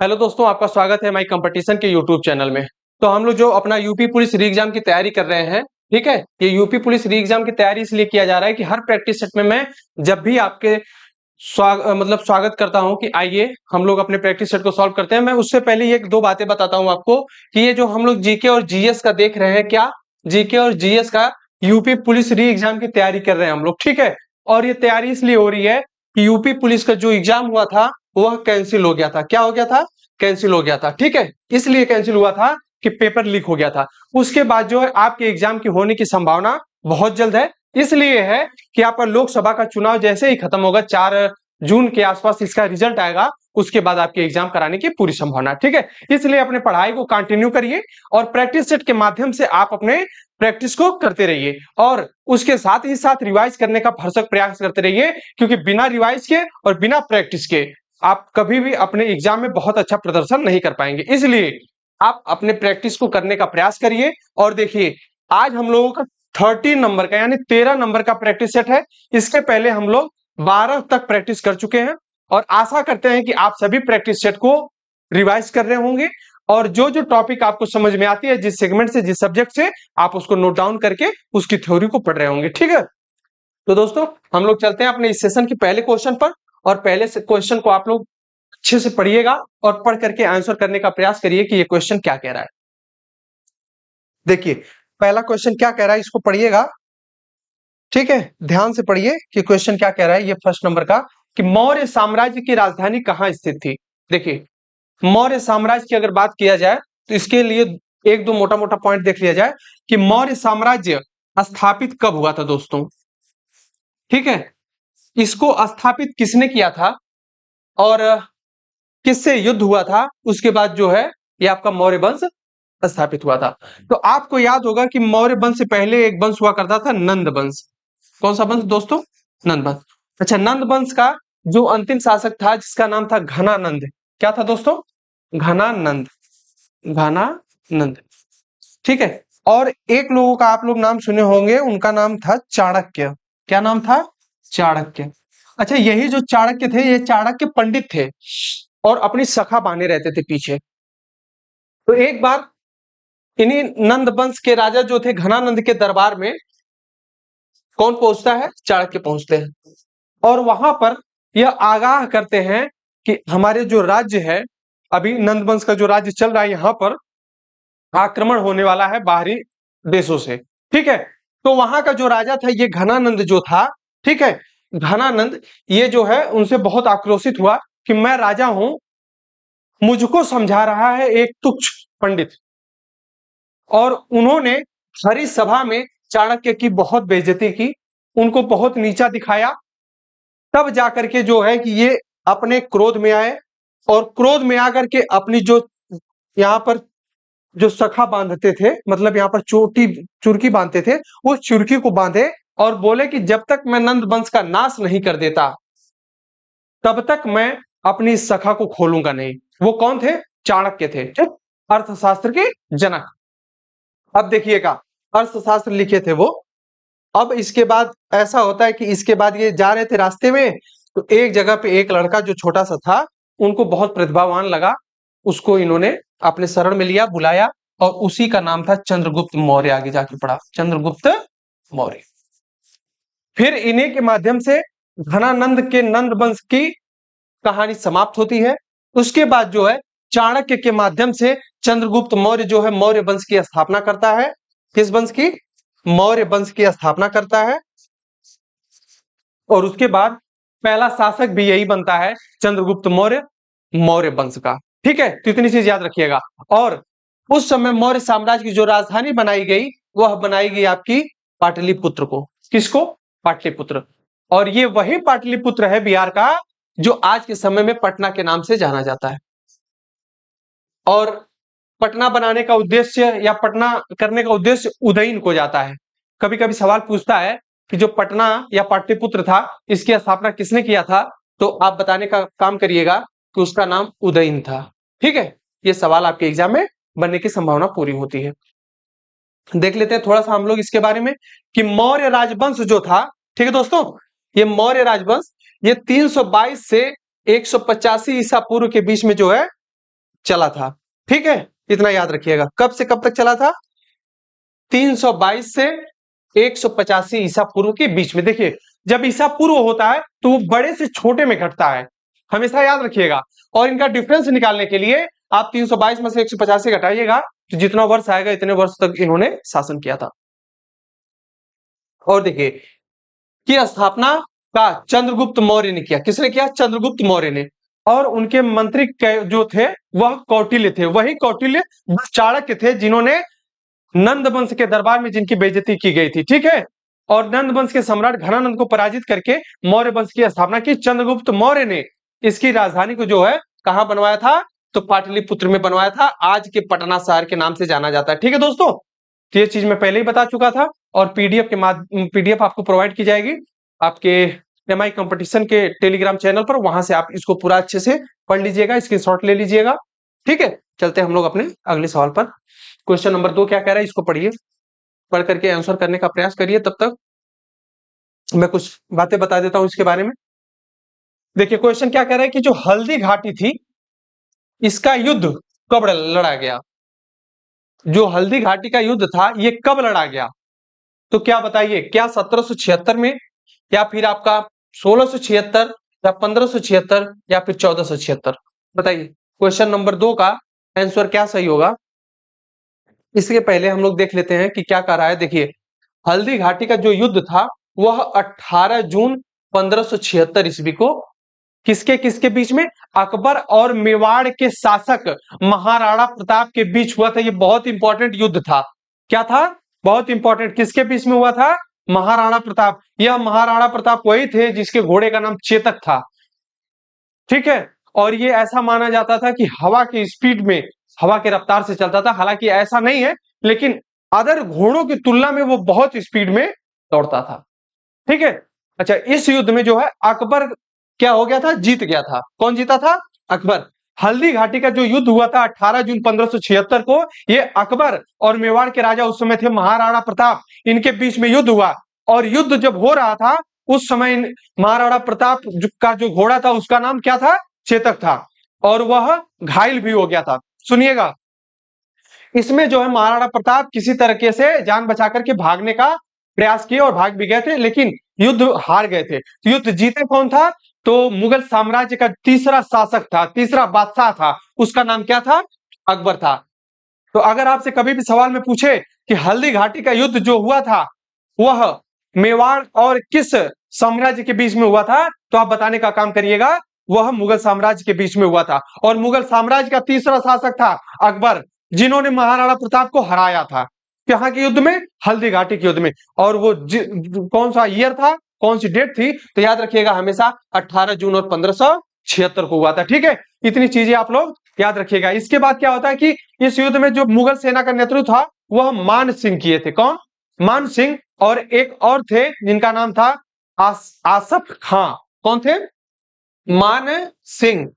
Hello दोस्तों, आपका स्वागत है माई कंपटीशन के यूट्यूब चैनल में। तो हम लोग जो अपना यूपी पुलिस री एग्जाम की तैयारी कर रहे हैं, ठीक है। ये यूपी पुलिस री एग्जाम की तैयारी इसलिए किया जा रहा है कि हर प्रैक्टिस सेट में मैं जब भी आपके स्वागत करता हूं कि आइए हम लोग अपने प्रैक्टिस सेट को सॉल्व करते हैं। मैं उससे पहले ये दो बातें बताता हूं आपको कि ये जो हम लोग जीके और जीएस का देख रहे हैं, क्या जीके और जीएस का यूपी पुलिस री एग्जाम की तैयारी कर रहे हैं हम लोग, ठीक है। और ये तैयारी इसलिए हो रही है कि यूपी पुलिस का जो एग्जाम हुआ था वह कैंसिल हो गया था। क्या हो गया था? कैंसिल हो गया था, ठीक है। इसलिए कैंसिल हुआ था कि पेपर लीक हो गया था। उसके बाद जो है आपके एग्जाम की होने की संभावना बहुत जल्द है। इसलिए है कि आपका लोकसभा का चुनाव जैसे ही खत्म होगा, 4 जून के आसपास इसका रिजल्ट आएगा, उसके बाद आपके एग्जाम कराने की पूरी संभावना, ठीक है। इसलिए अपने पढ़ाई को कंटिन्यू करिए और प्रैक्टिस सेट के माध्यम से आप अपने प्रैक्टिस को करते रहिए और उसके साथ ही साथ रिवाइज करने का भरसक प्रयास करते रहिए, क्योंकि बिना रिवाइज के और बिना प्रैक्टिस के आप कभी भी अपने एग्जाम में बहुत अच्छा प्रदर्शन नहीं कर पाएंगे। इसलिए आप अपने प्रैक्टिस को करने का प्रयास करिए। और देखिए, आज हम लोगों का 13 नंबर का यानी 13 नंबर का प्रैक्टिस सेट है। इसके पहले हम लोग 12 तक प्रैक्टिस कर चुके हैं और आशा करते हैं कि आप सभी प्रैक्टिस सेट को रिवाइज कर रहे होंगे और जो जो टॉपिक आपको समझ में आती है, जिस सेगमेंट से, जिस सब्जेक्ट से, आप उसको नोट डाउन करके उसकी थ्योरी को पढ़ रहे होंगे, ठीक है। तो दोस्तों, हम लोग चलते हैं अपने इस सेशन के पहले क्वेश्चन पर और पहले से क्वेश्चन को आप लोग अच्छे से पढ़िएगा और पढ़ करके आंसर करने का प्रयास करिए कि ये क्वेश्चन क्या कह रहा है। देखिए, पहला क्वेश्चन क्या कह रहा है, इसको पढ़िएगा, ठीक है। ध्यान से पढ़िए कि क्वेश्चन क्या कह रहा है। ये फर्स्ट नंबर का कि मौर्य साम्राज्य की राजधानी कहां स्थित थी। देखिए, मौर्य साम्राज्य की अगर बात किया जाए तो इसके लिए एक दो मोटा मोटा पॉइंट देख लिया जाए कि मौर्य साम्राज्य स्थापित कब हुआ था दोस्तों, ठीक है। इसको स्थापित किसने किया था और किससे युद्ध हुआ था, उसके बाद जो है ये आपका मौर्य वंश स्थापित हुआ था। तो आपको याद होगा कि मौर्य वंश से पहले एक वंश हुआ करता था, नंद वंश। कौन सा वंश दोस्तों? नंद वंश। अच्छा, नंद वंश का जो अंतिम शासक था जिसका नाम था घनानंद। क्या था दोस्तों? घनानंद। घनानंद, ठीक है। और एक लोगों का आप लोग नाम सुने होंगे, उनका नाम था चाणक्य। क्या नाम था? चाणक्य। अच्छा, यही जो चाणक्य थे, ये चाणक्य पंडित थे और अपनी सखा बांधे रहते थे पीछे। तो एक बार इन्हीं नंद वंश के राजा जो थे घनानंद के दरबार में कौन पहुंचता है? चाणक्य पहुंचते हैं और वहां पर यह आगाह करते हैं कि हमारे जो राज्य है, अभी नंद वंश का जो राज्य चल रहा है, यहां पर आक्रमण होने वाला है बाहरी देशों से, ठीक है। तो वहां का जो राजा था, ये घनानंद जो था, ठीक है, घनानंद ये जो है उनसे बहुत आक्रोशित हुआ कि मैं राजा हूं, मुझको समझा रहा है एक तुच्छ पंडित। और उन्होंने हरी सभा में चाणक्य की बहुत बेइज्जती की, उनको बहुत नीचा दिखाया। तब जाकर के जो है कि ये अपने क्रोध में आए और क्रोध में आकर के अपनी जो यहाँ पर जो सखा बांधते थे, मतलब यहाँ पर चोटी चुरकी बांधते थे, वो चुरकी को बांधे और बोले कि जब तक मैं नंद वंश का नाश नहीं कर देता तब तक मैं अपनी इस सखा को खोलूंगा नहीं। वो कौन थे? चाणक्य थे, ठीक, अर्थशास्त्र के जनक। अब देखिएगा, अर्थशास्त्र लिखे थे वो। अब इसके बाद ऐसा होता है कि इसके बाद ये जा रहे थे रास्ते में, तो एक जगह पे एक लड़का जो छोटा सा था, उनको बहुत प्रतिभावान लगा, उसको इन्होंने अपने शरण में लिया, बुलाया और उसी का नाम था चंद्रगुप्त मौर्य। आगे जाके पढ़ा चंद्रगुप्त मौर्य। फिर इन्हीं के माध्यम से घनानंद के नंद वंश की कहानी समाप्त होती है। उसके बाद जो है चाणक्य के माध्यम से चंद्रगुप्त मौर्य जो है मौर्य वंश की स्थापना करता है। किस वंश की? मौर्य वंश की स्थापना करता है। और उसके बाद पहला शासक भी यही बनता है, चंद्रगुप्त मौर्य, मौर्य वंश का, ठीक है। तो इतनी चीज याद रखिएगा। और उस समय मौर्य साम्राज्य की जो राजधानी बनाई गई, वह बनाई गई आपकी पाटलिपुत्र को। किसको? पाटलिपुत्र। और ये वही पाटलिपुत्र है बिहार का जो आज के समय में पटना के नाम से जाना जाता है। और पटना बनाने का उद्देश्य या पटना करने का उद्देश्य उदयन को जाता है। कभी कभी सवाल पूछता है कि जो पटना या पाटलिपुत्र था, इसकी स्थापना किसने किया था, तो आप बताने का काम करिएगा कि उसका नाम उदयन था, ठीक है। ये सवाल आपके एग्जाम में बनने की संभावना पूरी होती है। देख लेते हैं थोड़ा सा हम लोग इसके बारे में कि मौर्य राजवंश जो था, ठीक है दोस्तों, ये मौर्य राजवंश ये 322 से 185 ईसा पूर्व के बीच में जो है चला था। ठीक है, इतना याद रखिएगा। कब से कब तक चला था? 322 से 185 ईसा पूर्व के बीच में। देखिए, जब ईसा पूर्व होता है तो वो बड़े से छोटे में घटता है, हमेशा याद रखिएगा। और इनका डिफरेंस निकालने के लिए आप 322 में से 150 से घटाइएगा तो जितना वर्ष आएगा इतने वर्ष तक इन्होंने शासन किया था। और देखिए कि स्थापना का चंद्रगुप्त मौर्य ने किया। किसने किया? चंद्रगुप्त मौर्य ने। और उनके मंत्री जो थे वह कौटिल्य थे। वही कौटिल्य चाणक्य थे जिन्होंने नंद वंश के दरबार में जिनकी बेइज्जती की गई थी। ठीक है, और नंद वंश के सम्राट घनानंद को पराजित करके मौर्य वंश की स्थापना की चंद्रगुप्त मौर्य ने। इसकी राजधानी को जो है कहां बनवाया था? तो पाटलिपुत्र में बनवाया था, आज के पटना शहर के नाम से जाना जाता है। ठीक है दोस्तों, तो ये चीज मैं पहले ही बता चुका था। और पीडीएफ आपको प्रोवाइड की जाएगी आपके एमआई कंपटीशन के टेलीग्राम चैनल पर, वहां से आप इसको पूरा अच्छे से पढ़ लीजिएगा, स्क्रीनशॉट ले लीजिएगा। ठीक है, चलते हैं हम लोग अपने अगले सवाल पर। क्वेश्चन नंबर 2 क्या कह रहा है, इसको पढ़िए, पढ़ करके आंसर करने का प्रयास करिए। तब तक मैं कुछ बातें बता देता हूं इसके बारे में। देखिए क्वेश्चन क्या कह रहा है कि जो हल्दी घाटी थी इसका युद्ध कब लड़ा गया? जो हल्दी घाटी का युद्ध था ये कब लड़ा गया? तो क्या बताइए, क्या 1776 में, या फिर आपका 1676, या 1576, या फिर 1476? बताइए क्वेश्चन नंबर 2 का आंसर क्या सही होगा। इसके पहले हम लोग देख लेते हैं कि क्या कह रहा है। देखिए हल्दी घाटी का जो युद्ध था वह 18 जून 1576 ईस्वी को किसके किसके बीच में? अकबर और मेवाड़ के शासक महाराणा प्रताप के बीच हुआ था। यह बहुत इंपॉर्टेंट युद्ध था। क्या था? बहुत इंपॉर्टेंट। किसके बीच में हुआ था? महाराणा प्रताप। यह महाराणा प्रताप वही थे जिसके घोड़े का नाम चेतक था। ठीक है, और ये ऐसा माना जाता था कि हवा की स्पीड में, हवा के रफ्तार से चलता था। हालांकि ऐसा नहीं है, लेकिन अदर घोड़ों की तुलना में वो बहुत स्पीड में दौड़ता था। ठीक है, अच्छा इस युद्ध में जो है अकबर क्या हो गया था? जीत गया था। कौन जीता था? अकबर। हल्दी घाटी का जो युद्ध हुआ था 18 जून 1576 को, ये अकबर और मेवाड़ के राजा उस समय थे महाराणा प्रताप, इनके बीच में युद्ध हुआ। और युद्ध जब हो रहा था उस समय महाराणा प्रताप का जो घोड़ा था उसका नाम क्या था? चेतक था, और वह घायल भी हो गया था। सुनिएगा, इसमें जो है महाराणा प्रताप किसी तरीके से जान बचा करके भागने का प्रयास किए और भाग भी गए थे, लेकिन युद्ध हार गए थे। तो युद्ध जीते कौन था? तो मुगल साम्राज्य का तीसरा शासक था, तीसरा बादशाह था, उसका नाम क्या था? अकबर था। तो अगर आपसे कभी भी सवाल में पूछे कि हल्दी घाटी का युद्ध जो हुआ था वह मेवाड़ और किस साम्राज्य के बीच में हुआ था, तो आप बताने का काम करिएगा, वह मुगल साम्राज्य के बीच में हुआ था। और मुगल साम्राज्य का तीसरा शासक था अकबर, जिन्होंने महाराणा प्रताप को हराया था। कहां के युद्ध में? हल्दी घाटी के युद्ध में। और वो कौन सा ईयर था, कौन सी डेट थी? तो याद रखिएगा हमेशा 18 जून और 1576 को हुआ था। ठीक है, इतनी चीजें आप लोग याद रखिएगा। इसके बाद क्या होता है कि इस युद्ध में जो मुगल सेना का नेतृत्व था वह मान सिंह किए थे। कौन? मान सिंह। और एक और थे जिनका नाम था आसफ खां। कौन थे? मान सिंह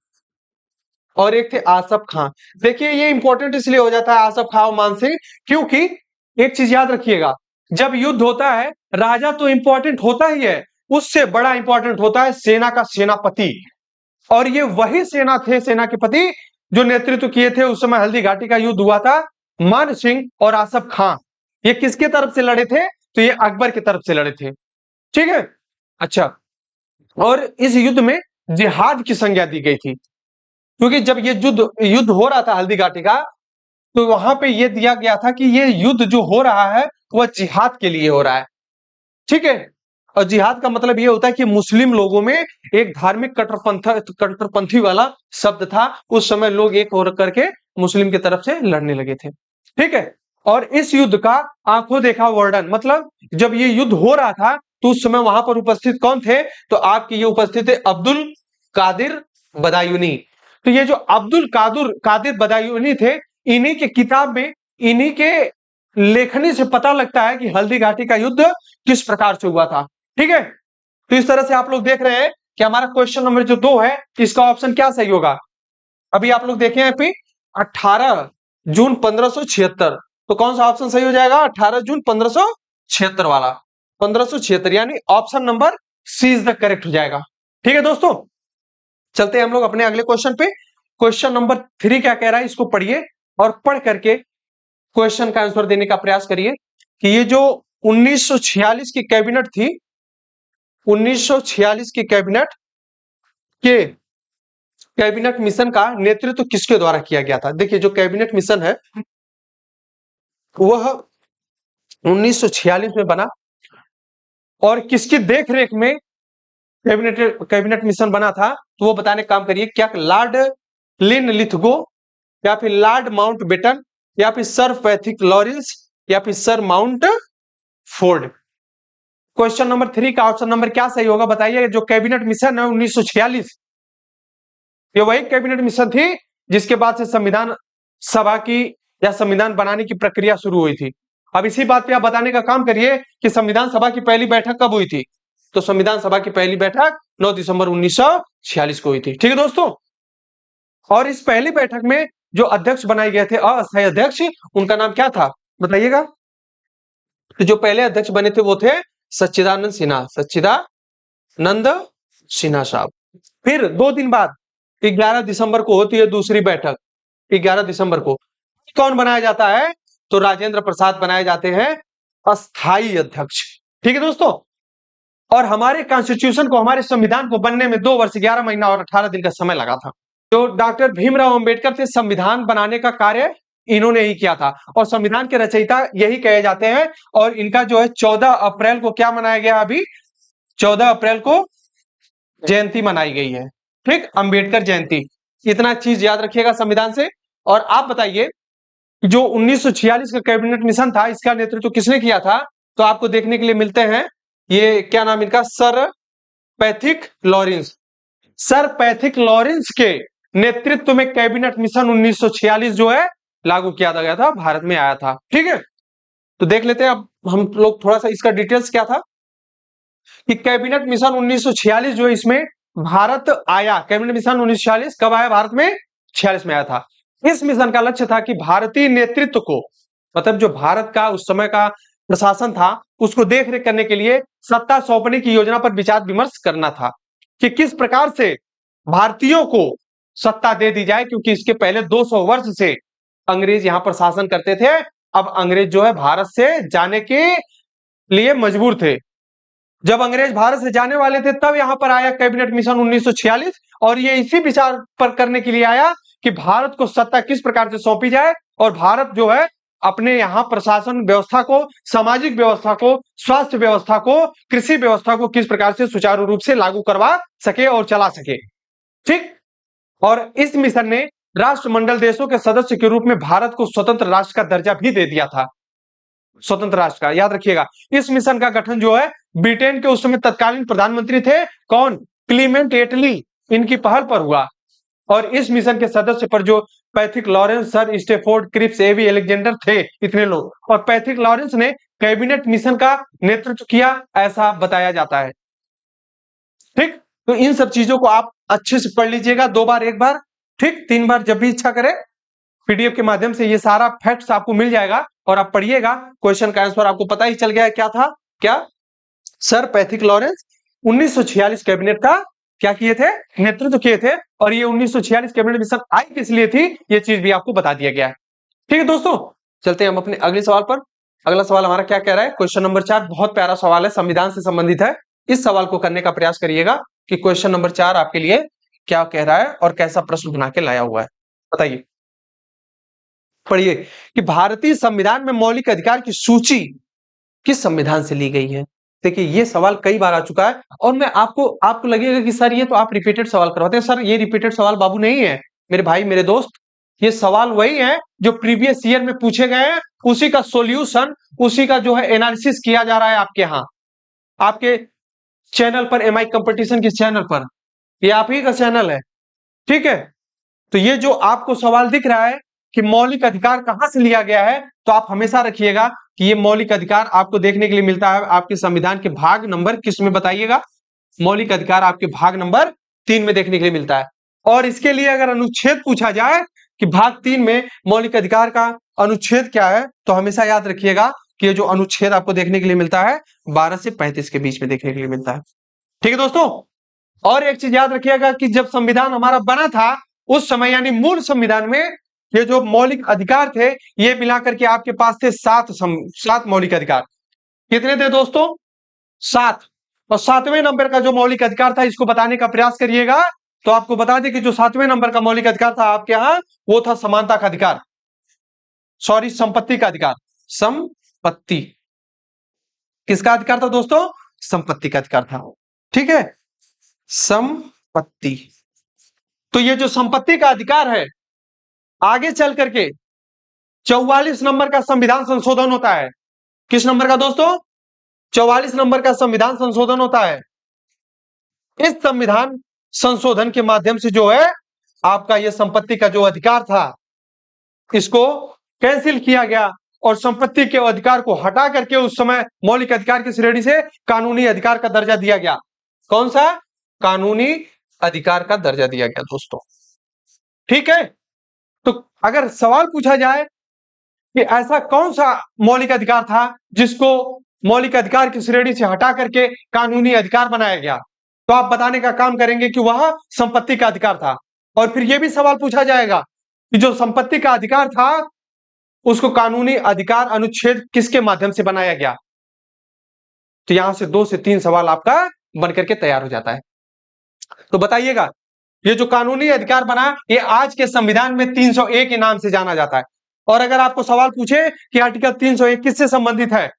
और एक थे आसफ खां। देखिए ये इंपॉर्टेंट इसलिए हो जाता है आसफ खां और मान सिंह, क्योंकि एक चीज याद रखिएगा, जब युद्ध होता है राजा तो इंपॉर्टेंट होता ही है, उससे बड़ा इंपॉर्टेंट होता है सेना का सेनापति। और ये वही सेना थे, सेना के पति जो नेतृत्व किए थे उस समय हल्दी घाटी का युद्ध हुआ था। मान सिंह और आसफ खां ये किसके तरफ से लड़े थे? तो ये अकबर की तरफ से लड़े थे। ठीक है, अच्छा, और इस युद्ध में जिहाद की संज्ञा दी गई थी, क्योंकि जब ये युद्ध हो रहा था हल्दी घाटी का, तो वहां पे ये दिया गया था कि ये युद्ध जो हो रहा है वह जिहाद के लिए हो रहा है। ठीक है, और जिहाद का मतलब ये होता है कि मुस्लिम लोगों में एक धार्मिक कट्टरपंथी वाला शब्द था। उस समय लोग एक हो करके मुस्लिम की तरफ से लड़ने लगे थे। ठीक है, और इस युद्ध का आंखों देखा वर्णन, मतलब जब ये युद्ध हो रहा था तो उस समय वहां पर उपस्थित कौन थे? तो आपके ये उपस्थित थे अब्दुल कादिर बदायूनी। तो ये जो अब्दुल कादिर बदायूनी थे, इन्हीं की किताब में, इन्हीं के लेखनी से पता लगता है कि हल्दी घाटी का युद्ध किस प्रकार से हुआ था। ठीक है, तो इस तरह से आप लोग देख रहे हैं कि हमारा क्वेश्चन नंबर जो 2 है इसका ऑप्शन क्या सही होगा। अभी आप लोग देखें यहाँ पे 18 जून 1576, तो कौन सा ऑप्शन सही हो जाएगा? 18 जून 1576 वाला, 1576, यानी option number C is the correct हो जाएगा। ठीक है दोस्तों, चलते हैं हम लोग अपने अगले क्वेश्चन पे। क्वेश्चन नंबर 3 क्या कह रहा है, इसको पढ़िए और पढ़ करके क्वेश्चन का आंसर देने का प्रयास करिए कि ये जो 1946 की कैबिनेट थी, 1946 की कैबिनेट के कैबिनेट मिशन का नेतृत्व किसके द्वारा किया गया था। देखिए जो कैबिनेट मिशन है वह 1946 में बना और किसकी देखरेख में कैबिनेट मिशन बना था, तो वो बताने का काम करिए। क्या लॉर्ड लिनलिथगो, या फिर लॉर्ड माउंटबेटन, या फिर सर पैथिक लॉरेंस, या फिर sir mount Ford. Question number 3 का ऑप्शन नंबर क्या सही होगा बताइए। जो कैबिनेट मिशन है 1946, ये वही कैबिनेट मिशन थी जिसके बाद से संविधान सभा की या संविधान बनाने की प्रक्रिया शुरू हुई थी। अब इसी बात पे आप बताने का काम करिए कि संविधान सभा की पहली बैठक कब हुई थी। तो संविधान सभा की पहली बैठक 9 दिसंबर 1946 को हुई थी। ठीक है दोस्तों, और इस पहली बैठक में जो अध्यक्ष बनाए गए थे, अस्थायी अध्यक्ष, उनका नाम क्या था बताइएगा। तो जो पहले अध्यक्ष बने थे वो थे सच्चिदानंद सिन्हा, सच्चिदानंद सिन्हा साहब। फिर 2 दिन बाद 11 दिसंबर को होती है दूसरी बैठक। 11 दिसंबर को कौन बनाया जाता है, तो राजेंद्र प्रसाद बनाए जाते हैं अस्थाई अध्यक्ष। ठीक है दोस्तों, और हमारे कॉन्स्टिट्यूशन को, हमारे संविधान को बनने में 2 वर्ष 11 महीना और 18 दिन का समय लगा था। जो डॉक्टर भीमराव अंबेडकर थे, संविधान बनाने का कार्य इन्होंने ही किया था और संविधान के रचयिता यही कहे जाते हैं। और इनका जो है 14 अप्रैल को क्या मनाया गया, अभी 14 अप्रैल को जयंती मनाई गई है। ठीक, अंबेडकर जयंती। इतना चीज याद रखिएगा संविधान से। और आप बताइए जो 1946 का कैबिनेट मिशन था, इसका नेतृत्व किसने किया था, तो आपको देखने के लिए मिलते हैं, ये क्या नाम इनका, sir Pethick Lawrence. Sir Pethick Lawrence के नेतृत्व में कैबिनेट मिशन 1946 जो है लागू किया गया था, भारत में आया था। ठीक है, तो देख लेते हैं अब हम लोग थोड़ा सा इसका डिटेल्स क्या था कि कैबिनेट मिशन 1946 जो इसमें भारत आया। कैबिनेट मिशन 1946 कब आया भारत में, 46 में आया था। इस मिशन का लक्ष्य था कि भारतीय नेतृत्व को, मतलब जो भारत का उस समय का प्रशासन था, उसको देखरेख करने के लिए सत्ता सौंपने की योजना पर विचार विमर्श करना था कि किस प्रकार से भारतीयों को सत्ता दे दी जाए, क्योंकि इसके पहले 200 वर्ष से अंग्रेज यहां पर शासन करते थे। अब अंग्रेज जो है भारत से जाने के लिए मजबूर थे। जब अंग्रेज भारत से जाने वाले थे तब यहां पर आया कैबिनेट मिशन 1946, और ये इसी विचार पर करने के लिए आया कि भारत को सत्ता किस प्रकार से सौंपी जाए और भारत जो है अपने यहाँ प्रशासन व्यवस्था को, सामाजिक व्यवस्था को, स्वास्थ्य व्यवस्था को, कृषि व्यवस्था को किस प्रकार से सुचारू रूप से लागू करवा सके और चला सके। ठीक, और इस मिशन ने राष्ट्रमंडल देशों के सदस्य के रूप में भारत को स्वतंत्र राष्ट्र का दर्जा भी दे दिया था, स्वतंत्र राष्ट्र का। याद रखिएगा, इस मिशन का गठन जो है ब्रिटेन के उस समय तत्कालीन प्रधानमंत्री थे कौन, क्लीमेंट एटली, इनकी पहल पर हुआ। और इस मिशन के सदस्य पर जो Pethick Lawrence, sir Stafford Cripps, AV Alexander थे, इतने लोग। और पैथिक लॉरेंस ने कैबिनेट मिशन का नेतृत्व किया, ऐसा बताया जाता है। ठीक, तो इन सब चीजों को आप अच्छे से पढ़ लीजिएगा, 2 बार 1 बार, ठीक, 3 बार जब भी इच्छा करे। पीडीएफ के माध्यम से ये सारा फैक्ट्स आपको मिल जाएगा और आप पढ़िएगा। क्वेश्चन का आंसर आपको पता ही चल गया है क्या था, क्या सर पैथिक लॉरेंस 1946 कैबिनेट का क्या किए थे, नेतृत्व किए थे। और ये 1946 कैबिनेट मिशन आई किस लिए थी, ये चीज भी आपको बता दिया गया है। ठीक है दोस्तों, चलते हैं हम अपने अगले सवाल पर। अगला सवाल हमारा क्या कह रहा है, क्वेश्चन नंबर 4, बहुत प्यारा सवाल है, संविधान से संबंधित है। इस सवाल को करने का प्रयास करिएगा कि क्वेश्चन नंबर 4 आपके लिए क्या कह रहा है और कैसा प्रश्न बना के लाया हुआ है, बताइए। पढ़िए कि भारतीय संविधान में मौलिक अधिकार की सूची किस संविधान से ली गई है। देखिए ये सवाल कई बार आ चुका है और मैं आपको लगेगा कि सर ये तो आप रिपीटेड सवाल करवाते हैं। सर ये रिपीटेड सवाल बाबू नहीं है मेरे भाई मेरे दोस्त, ये सवाल वही है जो प्रीवियस ईयर में पूछे गए हैं, उसी का सॉल्यूशन, उसी का जो है एनालिसिस किया जा रहा है आपके यहाँ, आपके चैनल पर, एमआई कंपटीशन के चैनल पर, ये आप ही का चैनल है। ठीक है, तो ये जो आपको सवाल दिख रहा है कि मौलिक अधिकार कहां से लिया गया है, तो आप हमेशा रखिएगा कि ये मौलिक अधिकार आपको देखने के लिए मिलता है आपके संविधान के भाग नंबर किस में, बताइएगा। मौलिक अधिकार आपके भाग नंबर 3 में देखने के लिए मिलता है। और इसके लिए अगर अनुच्छेद पूछा जाए कि भाग 3 में मौलिक अधिकार का अनुच्छेद क्या है, तो हमेशा याद रखिएगा कि ये जो अनुच्छेद आपको देखने के लिए मिलता है 12 से 35 के बीच में देखने के लिए मिलता है। ठीक है दोस्तों, और एक चीज याद रखिएगा कि जब संविधान हमारा बना था उस समय यानी मूल संविधान में ये जो मौलिक अधिकार थे ये मिलाकर के आपके पास थे सात मौलिक अधिकार। कितने थे दोस्तों? 7। और 7वें नंबर का जो मौलिक अधिकार था इसको बताने का प्रयास करिएगा। तो आपको बता दें कि जो 7वें नंबर का मौलिक अधिकार था आपके यहां वो था समानता का अधिकार, सॉरी संपत्ति का अधिकार। संपत्ति किसका अधिकार था दोस्तों? संपत्ति का अधिकार था। ठीक है, संपत्ति। तो ये जो संपत्ति का अधिकार है आगे चल करके 44 नंबर का संविधान संशोधन होता है। किस नंबर का दोस्तों? 44 नंबर का संविधान संशोधन होता है। इस संविधान संशोधन के माध्यम से जो है आपका यह संपत्ति का जो अधिकार था इसको कैंसिल किया गया और संपत्ति के अधिकार को हटा करके उस समय मौलिक अधिकार की श्रेणी से कानूनी अधिकार का दर्जा दिया गया। कौन सा? कानूनी अधिकार का दर्जा दिया गया दोस्तों। ठीक है, तो अगर सवाल पूछा जाए कि ऐसा कौन सा मौलिक अधिकार था जिसको मौलिक अधिकार की श्रेणी से हटा करके कानूनी अधिकार बनाया गया, तो आप बताने का काम करेंगे कि वह संपत्ति का अधिकार था। और फिर यह भी सवाल पूछा जाएगा कि जो संपत्ति का अधिकार था उसको कानूनी अधिकार अनुच्छेद किसके माध्यम से बनाया गया। तो यहां से 2 से 3 सवाल आपका बनकर के तैयार हो जाता है। तो बताइएगा ये जो कानूनी अधिकार बना ये आज के संविधान में 301 के नाम से जाना जाता है। और अगर आपको सवाल पूछे कि आर्टिकल 301 किससे संबंधित है,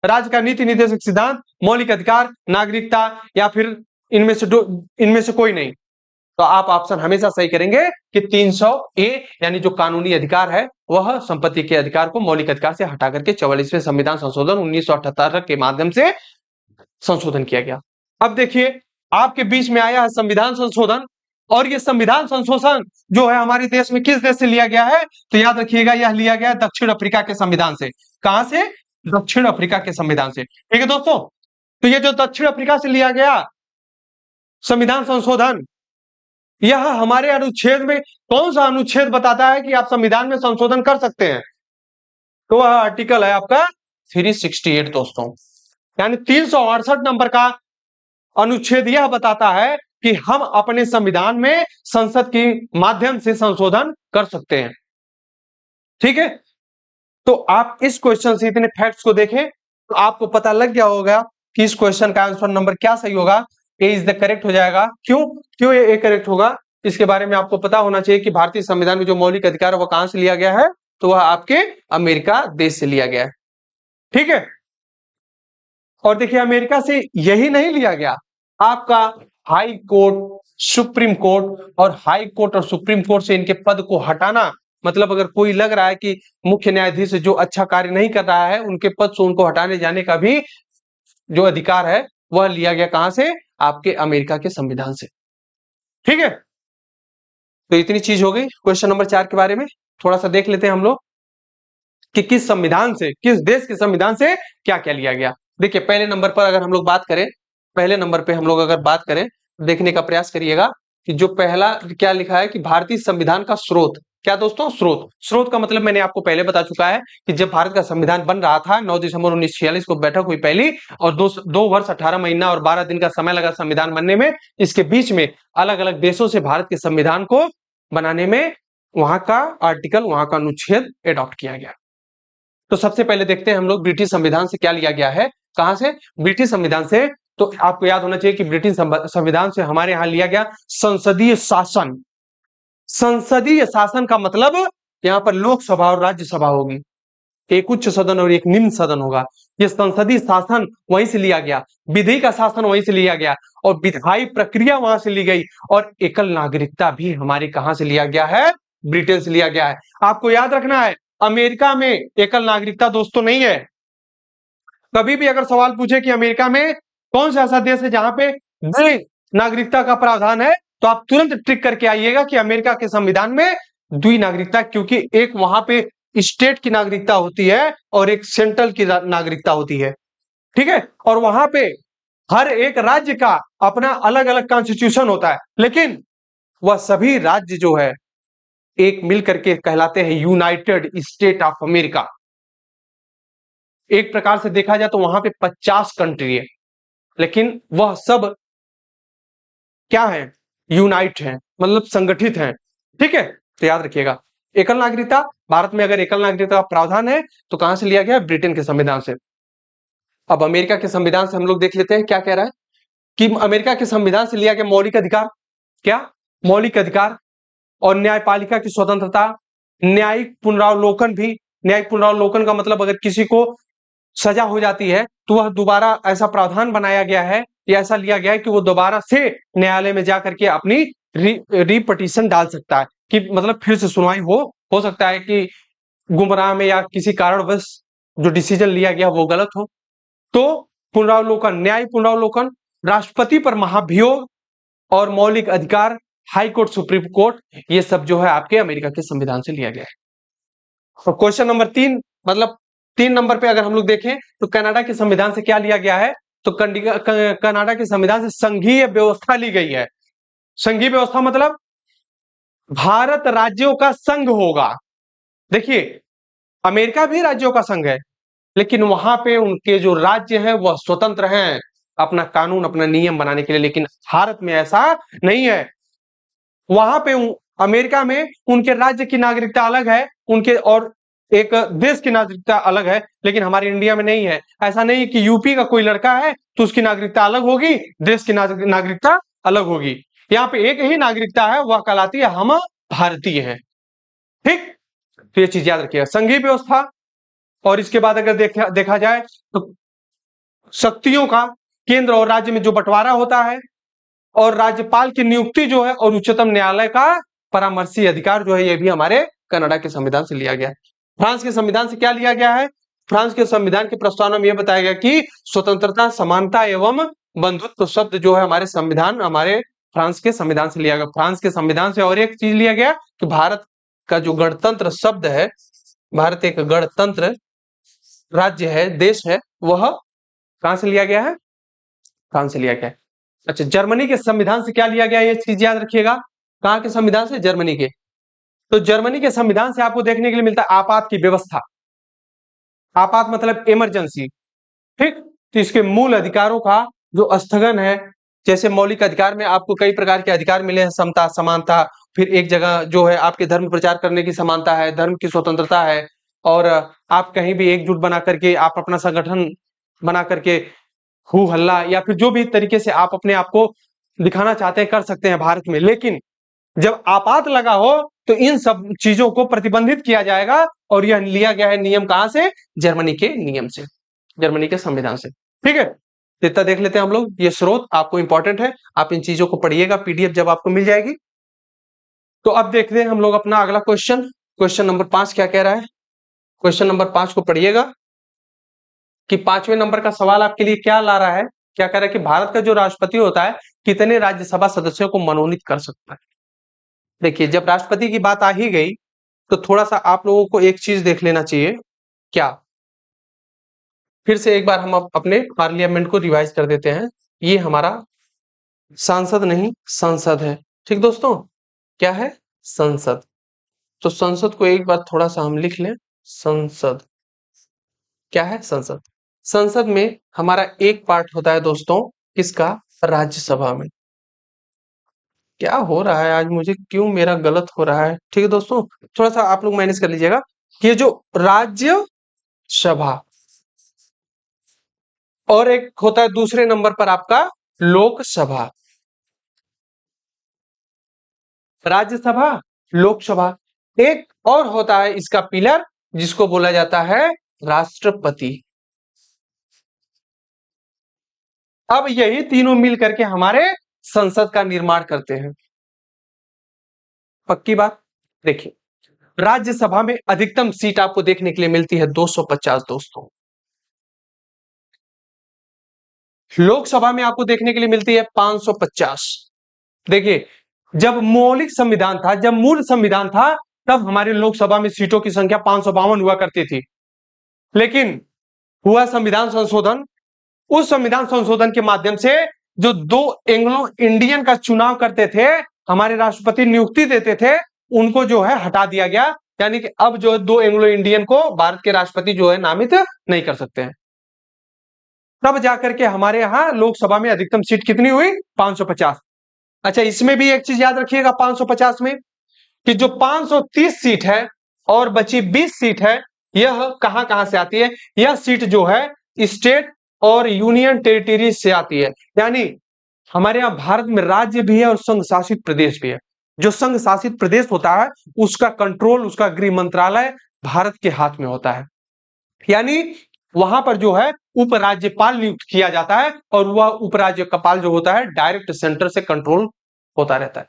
राज्य का नीति निर्देशक सिद्धांत, मौलिक अधिकार, नागरिकता या फिर इनमें से कोई नहीं, तो आप ऑप्शन हमेशा सही करेंगे कि 300A यानी जो कानूनी अधिकार है वह संपत्ति के अधिकार को मौलिक अधिकार से हटा करके 44वें संविधान संशोधन 1978 के माध्यम से संशोधन किया गया। अब देखिए आपके बीच में आया है संविधान संशोधन, और ये संविधान संशोधन जो है हमारे देश में किस देश से लिया गया है, तो याद रखिएगा यह लिया गया है दक्षिण अफ्रीका के संविधान से। कहां से? दक्षिण अफ्रीका के संविधान से। ठीक है दोस्तों, तो ये जो दक्षिण अफ्रीका से लिया गया संविधान संशोधन, यह हमारे अनुच्छेद में कौन सा अनुच्छेद बताता है कि आप संविधान में संशोधन कर सकते हैं, तो वह आर्टिकल है आपका 368 दोस्तों। यानी 368 नंबर का अनुच्छेद यह बताता है कि हम अपने संविधान में संसद के माध्यम से संशोधन कर सकते हैं। ठीक है, तो आप इस क्वेश्चन से इतने फैक्ट्स को देखें तो आपको पता लग गया होगा कि इस क्वेश्चन का आंसर नंबर क्या सही होगा। ए इज द करेक्ट हो जाएगा। क्यों ये करेक्ट होगा इसके बारे में आपको पता होना चाहिए कि भारतीय संविधान में जो मौलिक अधिकार है वह कहां से लिया गया है, तो वह आपके अमेरिका देश से लिया गया है। ठीक है, और देखिए अमेरिका से यही नहीं लिया गया, आपका हाई कोर्ट, सुप्रीम कोर्ट, और हाई कोर्ट और सुप्रीम कोर्ट से इनके पद को हटाना, मतलब अगर कोई लग रहा है कि मुख्य न्यायाधीश जो अच्छा कार्य नहीं कर रहा है उनके पद से उनको हटाने जाने का भी जो अधिकार है वह लिया गया कहां से? आपके अमेरिका के संविधान से। ठीक है, तो इतनी चीज हो गई। क्वेश्चन नंबर 4 के बारे में थोड़ा सा देख लेते हैं हम लोग कि किस संविधान से, किस देश के संविधान से क्या क्या लिया गया। देखिए पहले नंबर पर अगर हम लोग बात करें, पहले नंबर पे हम लोग अगर बात करें, देखने का प्रयास करिएगा कि जो पहला क्या लिखा है कि भारतीय संविधान का स्रोत। क्या दोस्तों? स्रोत का मतलब मैंने आपको पहले बता चुका है कि जब भारत का संविधान बन रहा था 9 दिसंबर 1946 को बैठक हुई पहली, और 2 वर्ष 18 महीना और 12 दिन का समय लगा संविधान बनने में। इसके बीच में अलग अलग देशों से भारत के संविधान को बनाने में वहां का आर्टिकल, वहां का अनुच्छेद एडॉप्ट किया गया। तो सबसे पहले देखते हैं हम लोग ब्रिटिश संविधान से क्या लिया गया है। कहां से? ब्रिटिश संविधान से। तो आपको याद होना चाहिए कि ब्रिटिश संविधान से हमारे यहां लिया गया संसदीय शासन। संसदीय शासन का मतलब यहां पर लोकसभा और राज्यसभा होगी, एक उच्च सदन और एक निम्न सदन होगा। यह संसदीय शासन वहीं से लिया गया, विधि का शासन वहीं से लिया गया, और विधायी प्रक्रिया वहां से ली गई, और एकल नागरिकता भी हमारे कहां से लिया गया है? ब्रिटेन से लिया गया है। आपको याद रखना है अमेरिका में एकल नागरिकता दोस्तों नहीं है। कभी भी अगर सवाल पूछे कि अमेरिका में कौन सा ऐसा देश है जहां पे द्वि नागरिकता का प्रावधान है, तो आप तुरंत ट्रिक करके आइएगा कि अमेरिका के संविधान में द्वि नागरिकता, क्योंकि एक वहां पे स्टेट की नागरिकता होती है और एक सेंट्रल की नागरिकता होती है। ठीक है, और वहां पे हर एक राज्य का अपना अलग अलग कॉन्स्टिट्यूशन होता है, लेकिन वह सभी राज्य जो है एक मिलकर के कहलाते हैं यूनाइटेड स्टेट ऑफ अमेरिका। एक प्रकार से देखा जाए तो वहां पे 50 कंट्री है, लेकिन वह सब क्या है? यूनाइट है, मतलब संगठित है। ठीक है, तो याद रखिएगा एकल नागरिकता, भारत में अगर एकल नागरिकता का प्रावधान है तो कहां से लिया गया? ब्रिटेन के संविधान से। अब अमेरिका के संविधान से हम लोग देख लेते हैं क्या कह रहा है कि अमेरिका के संविधान से लिया गया मौलिक अधिकार, क्या? मौलिक अधिकार और न्यायपालिका की स्वतंत्रता, न्यायिक पुनरावलोकन भी। न्यायिक पुनरावलोकन का मतलब अगर किसी को सजा हो जाती है तो वह दोबारा, ऐसा प्रावधान बनाया गया है या ऐसा लिया गया है कि वो दोबारा से न्यायालय में जाकर के अपनी रिपटिशन डाल सकता है कि मतलब फिर से सुनवाई हो सकता है कि गुमराह में या किसी कारणवश जो डिसीजन लिया गया वो गलत हो। तो पुनरावलोकन, न्याय पुनरावलोकन, राष्ट्रपति पर महाभियोग और मौलिक अधिकार, हाई कोर्ट, सुप्रीम कोर्ट, ये सब जो है आपके अमेरिका के संविधान से लिया गया है। तो क्वेश्चन नंबर 3, मतलब 3 नंबर पे अगर हम लोग देखें तो कनाडा के संविधान से क्या लिया गया है? तो कनाडा के संविधान से संघीय व्यवस्था ली गई है। संघीय व्यवस्था मतलब भारत राज्यों का संघ होगा। देखिए अमेरिका भी राज्यों का संघ है, लेकिन वहां पे उनके जो राज्य हैं वह स्वतंत्र हैं अपना कानून, अपना नियम बनाने के लिए। लेकिन भारत में ऐसा नहीं है। वहां पे अमेरिका में उनके राज्य की नागरिकता अलग है, उनके और एक देश की नागरिकता अलग है, लेकिन हमारे इंडिया में नहीं है। ऐसा नहीं कि यूपी का कोई लड़का है तो उसकी नागरिकता अलग होगी, देश की नागरिकता अलग होगी। यहाँ पे एक ही नागरिकता है, वह कहलाती है हम भारतीय हैं। ठीक, तो ये चीज याद रखिएगा, संघीय व्यवस्था। और इसके बाद अगर देखा जाए तो शक्तियों का केंद्र और राज्य में जो बंटवारा होता है, और राज्यपाल की नियुक्ति जो है, और उच्चतम न्यायालय का परामर्शी अधिकार जो है, ये भी हमारे कनाडा के संविधान से लिया गया है। फ्रांस के संविधान से क्या लिया गया है? फ्रांस के संविधान के प्रस्तावना में यह बताया गया कि स्वतंत्रता, समानता एवं बंधुत्व शब्द जो है हमारे संविधान, हमारे फ्रांस के संविधान से लिया गया। फ्रांस के संविधान से और एक चीज लिया गया कि भारत का जो गणतंत्र शब्द है, भारत एक गणतंत्र राज्य है, देश है, वह कहां से लिया गया है? फ्रांस से लिया गया है। अच्छा, जर्मनी के संविधान से क्या लिया गया? ये चीज याद रखिएगा। कहां के संविधान से? जर्मनी के। तो जर्मनी के संविधान से आपको देखने के लिए मिलता है आपात की व्यवस्था। आपात मतलब इमरजेंसी। ठीक, तो इसके मूल अधिकारों का जो स्थगन है, जैसे मौलिक अधिकार में आपको कई प्रकार के अधिकार मिले हैं, समता, समानता, फिर एक जगह जो है आपके धर्म प्रचार करने की समानता है, धर्म की स्वतंत्रता है, और आप कहीं भी एकजुट बना करके आप अपना संगठन बना करके हू हल्ला या फिर जो भी तरीके से आप अपने आप को दिखाना चाहते हैं कर सकते हैं भारत में। लेकिन जब आपात लगा हो तो इन सब चीजों को प्रतिबंधित किया जाएगा, और यह लिया गया है नियम कहां से? जर्मनी के नियम से, जर्मनी के संविधान से। ठीक है, इतना देख लेते हैं हम लोग। ये स्रोत आपको इंपॉर्टेंट है, आप इन चीजों को पढ़िएगा, पीडीएफ जब आपको मिल जाएगी। तो अब देखते हैं हम लोग अपना अगला क्वेश्चन, क्वेश्चन नंबर 5 क्या कह रहा है। क्वेश्चन नंबर 5 को पढ़िएगा कि 5वें नंबर का सवाल आपके लिए क्या ला रहा है। क्या कह रहा है कि भारत का जो राष्ट्रपति होता है कितने राज्यसभा सदस्यों को मनोनीत कर सकता है। देखिए जब राष्ट्रपति की बात आ ही गई तो थोड़ा सा आप लोगों को एक चीज देख लेना चाहिए। क्या? फिर से एक बार हम अपने पार्लियामेंट को रिवाइज कर देते हैं। ये हमारा सांसद नहीं संसद है। ठीक दोस्तों, क्या है? संसद। तो संसद को एक बार थोड़ा सा हम लिख लें। संसद क्या है? संसद। संसद में हमारा एक पार्ट होता है दोस्तों, किसका? राज्यसभा में। क्या हो रहा है आज, मुझे क्यों मेरा गलत हो रहा है? ठीक है दोस्तों, थोड़ा सा आप लोग मैनेज कर लीजिएगा। ये जो राज्य सभा, और एक होता है दूसरे नंबर पर आपका लोकसभा। राज्यसभा, लोकसभा। एक और होता है इसका पिलर जिसको बोला जाता है राष्ट्रपति। अब यही तीनों मिल करके हमारे संसद का निर्माण करते हैं। पक्की बात। देखिए राज्यसभा में अधिकतम सीट आपको देखने के लिए मिलती है 250 दोस्तों। लोकसभा में आपको देखने के लिए मिलती है 550। देखिए जब मौलिक संविधान था, जब मूल संविधान था, तब हमारे लोकसभा में सीटों की संख्या 552 हुआ करती थी। लेकिन हुआ संविधान संशोधन, उस संविधान संशोधन के माध्यम से जो दो एंग्लो इंडियन का चुनाव करते थे, हमारे राष्ट्रपति नियुक्ति देते थे, उनको जो है हटा दिया गया। यानी कि अब जो है दो एंग्लो इंडियन को भारत के राष्ट्रपति जो है नामित नहीं कर सकते हैं। तब जाकर के हमारे यहां लोकसभा में अधिकतम सीट कितनी हुई? 550। अच्छा इसमें भी एक चीज याद रखिएगा, 550 में कि जो 530 सीट है और बची 20 सीट है, यह कहां कहां से आती है? यह सीट जो है स्टेट और यूनियन टेरिटरी से आती है। यानी हमारे यहाँ भारत में राज्य भी है और संघ शासित प्रदेश भी है। जो संघ शासित प्रदेश होता है उसका कंट्रोल, उसका गृह मंत्रालय भारत के हाथ में होता है। यानी वहां पर जो है उपराज्यपाल नियुक्त किया जाता है और वह उपराज्यपाल जो होता है डायरेक्ट सेंटर से कंट्रोल होता रहता है।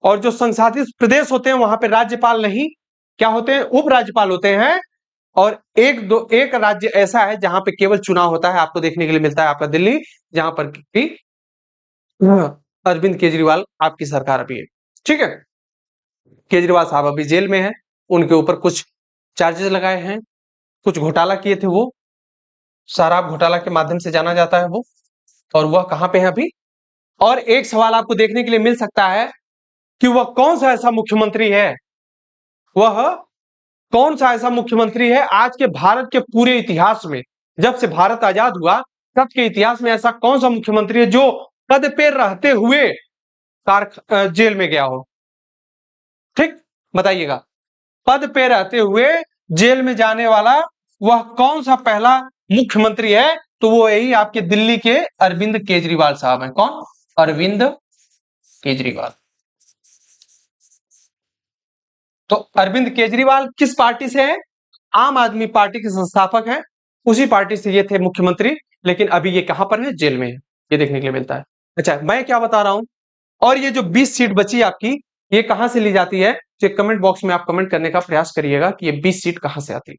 और जो संघ शासित प्रदेश होते हैं वहां पे राज्यपाल नहीं, क्या होते हैं? उपराज्यपाल होते हैं। और एक राज्य ऐसा है जहां पे केवल चुनाव होता है, आपको देखने के लिए मिलता है आपका दिल्ली, जहां पर कि अरविंद केजरीवाल आपकी सरकार अभी है। ठीक है, केजरीवाल साहब अभी जेल में है, उनके ऊपर कुछ चार्जेस लगाए हैं, कुछ घोटाला किए थे, वो शराब घोटाला के माध्यम से जाना जाता है वो, और वह कहां पे है अभी। और एक सवाल आपको देखने के लिए मिल सकता है कि वह कौन सा ऐसा मुख्यमंत्री है, वह कौन सा ऐसा मुख्यमंत्री है आज के भारत के पूरे इतिहास में, जब से भारत आजाद हुआ तब के इतिहास में ऐसा कौन सा मुख्यमंत्री है जो पद पे रहते हुए जेल में गया हो? ठीक, बताइएगा, पद पे रहते हुए जेल में जाने वाला वह कौन सा पहला मुख्यमंत्री है? तो वो यही आपके दिल्ली के अरविंद केजरीवाल साहब हैं। कौन? अरविंद केजरीवाल। तो अरविंद केजरीवाल किस पार्टी से है? आम आदमी पार्टी के संस्थापक हैं, उसी पार्टी से ये थे मुख्यमंत्री, लेकिन अभी ये कहां पर है? जेल में है, ये देखने के लिए मिलता है। अच्छा, मैं क्या बता रहा हूं, और ये जो 20 सीट बची आपकी, ये कहां से ली जाती है? तो कमेंट बॉक्स में आप कमेंट करने का प्रयास करिएगा कि ये 20 सीट कहां से आती है।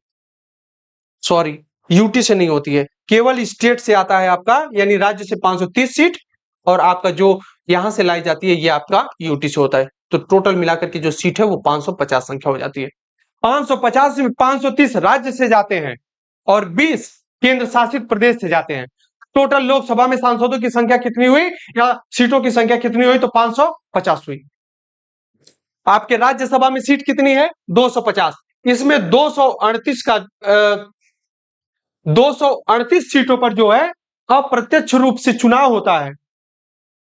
सॉरी, यूटी से नहीं होती है, केवल स्टेट से आता है आपका, यानी राज्य से 530 सीट, और आपका जो यहां से लाई जाती है ये आपका यूटी से होता है। तो टोटल मिलाकर की जो सीट है वो 550 संख्या हो जाती है। 550 में 530 राज्य से जाते हैं और 20 केंद्र शासित प्रदेश से जाते हैं। टोटल लोकसभा में सांसदों की संख्या कितनी हुई या सीटों की संख्या कितनी हुई? तो 550 हुई। आपके राज्यसभा में सीट कितनी है? 250। इसमें 238 सीटों पर जो है अप्रत्यक्ष रूप से चुनाव होता है,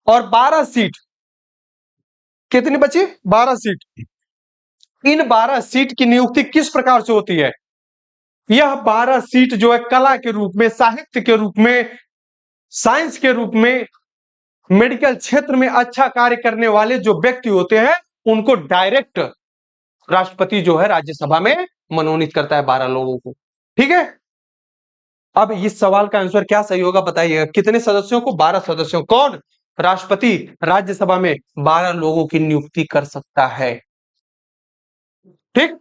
और 12 सीट, कितनी बची? 12 सीट। इन 12 सीट की नियुक्ति किस प्रकार से होती है? यह 12 सीट जो है कला के रूप में, साहित्य के रूप में, साइंस के रूप में, मेडिकल क्षेत्र में अच्छा कार्य करने वाले जो व्यक्ति होते हैं उनको डायरेक्ट राष्ट्रपति जो है राज्यसभा में मनोनीत करता है 12 लोगों को। ठीक है, अब इस सवाल का आंसर क्या सही होगा बताइएगा? कितने सदस्यों को? 12 सदस्यों। कौन? राष्ट्रपति राज्यसभा में 12 लोगों की नियुक्ति कर सकता है। ठीक,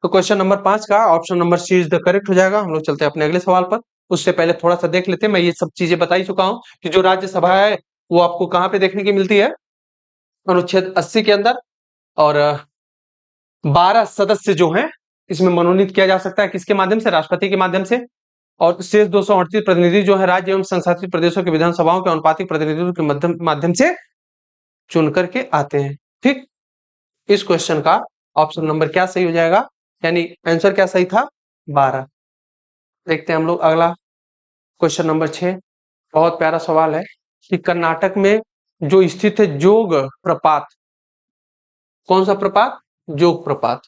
तो क्वेश्चन नंबर 5 का option number C is the correct हो जाएगा। हम लोग चलते हैं अपने अगले सवाल पर। उससे पहले थोड़ा सा देख लेते हैं, मैं ये सब चीजें बता ही चुका हूं कि जो राज्यसभा है वो आपको कहां पे देखने की मिलती है? अनुच्छेद 80 के अंदर। और 12 सदस्य जो हैं इसमें मनोनीत किया जा सकता है किसके माध्यम से? राष्ट्रपति के माध्यम से। और शेष 238 प्रतिनिधि जो है राज्य एवं संशासित प्रदेशों के विधानसभाओं के अनुपातिक प्रतिनिधित्व के माध्यम से चुन करके आते हैं। ठीक, इस क्वेश्चन का ऑप्शन नंबर क्या सही हो जाएगा, यानी आंसर क्या सही था? 12। देखते हैं हम लोग अगला क्वेश्चन नंबर 6। बहुत प्यारा सवाल है कि कर्नाटक में जो स्थित है जोग प्रपात, कौन सा प्रपात? जोग प्रपात।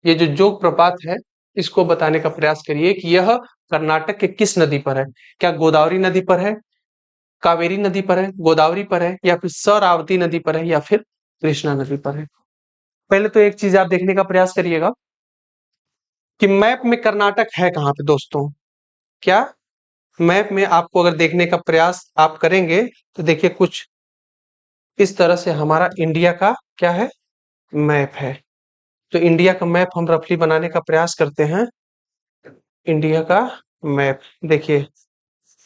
ये जो जोग प्रपात है इसको बताने का प्रयास करिए कि यह कर्नाटक के किस नदी पर है? क्या गोदावरी नदी पर है, कावेरी नदी पर है, गोदावरी पर है, या फिर शरावती नदी पर है, या फिर कृष्णा नदी पर है? पहले तो एक चीज आप देखने का प्रयास करिएगा कि मैप में कर्नाटक है कहां पे दोस्तों। क्या मैप में आपको अगर देखने का प्रयास आप करेंगे तो देखिए कुछ इस तरह से हमारा इंडिया का क्या है? मैप है। तो इंडिया का मैप हम रफली बनाने का प्रयास करते हैं। इंडिया का मैप देखिए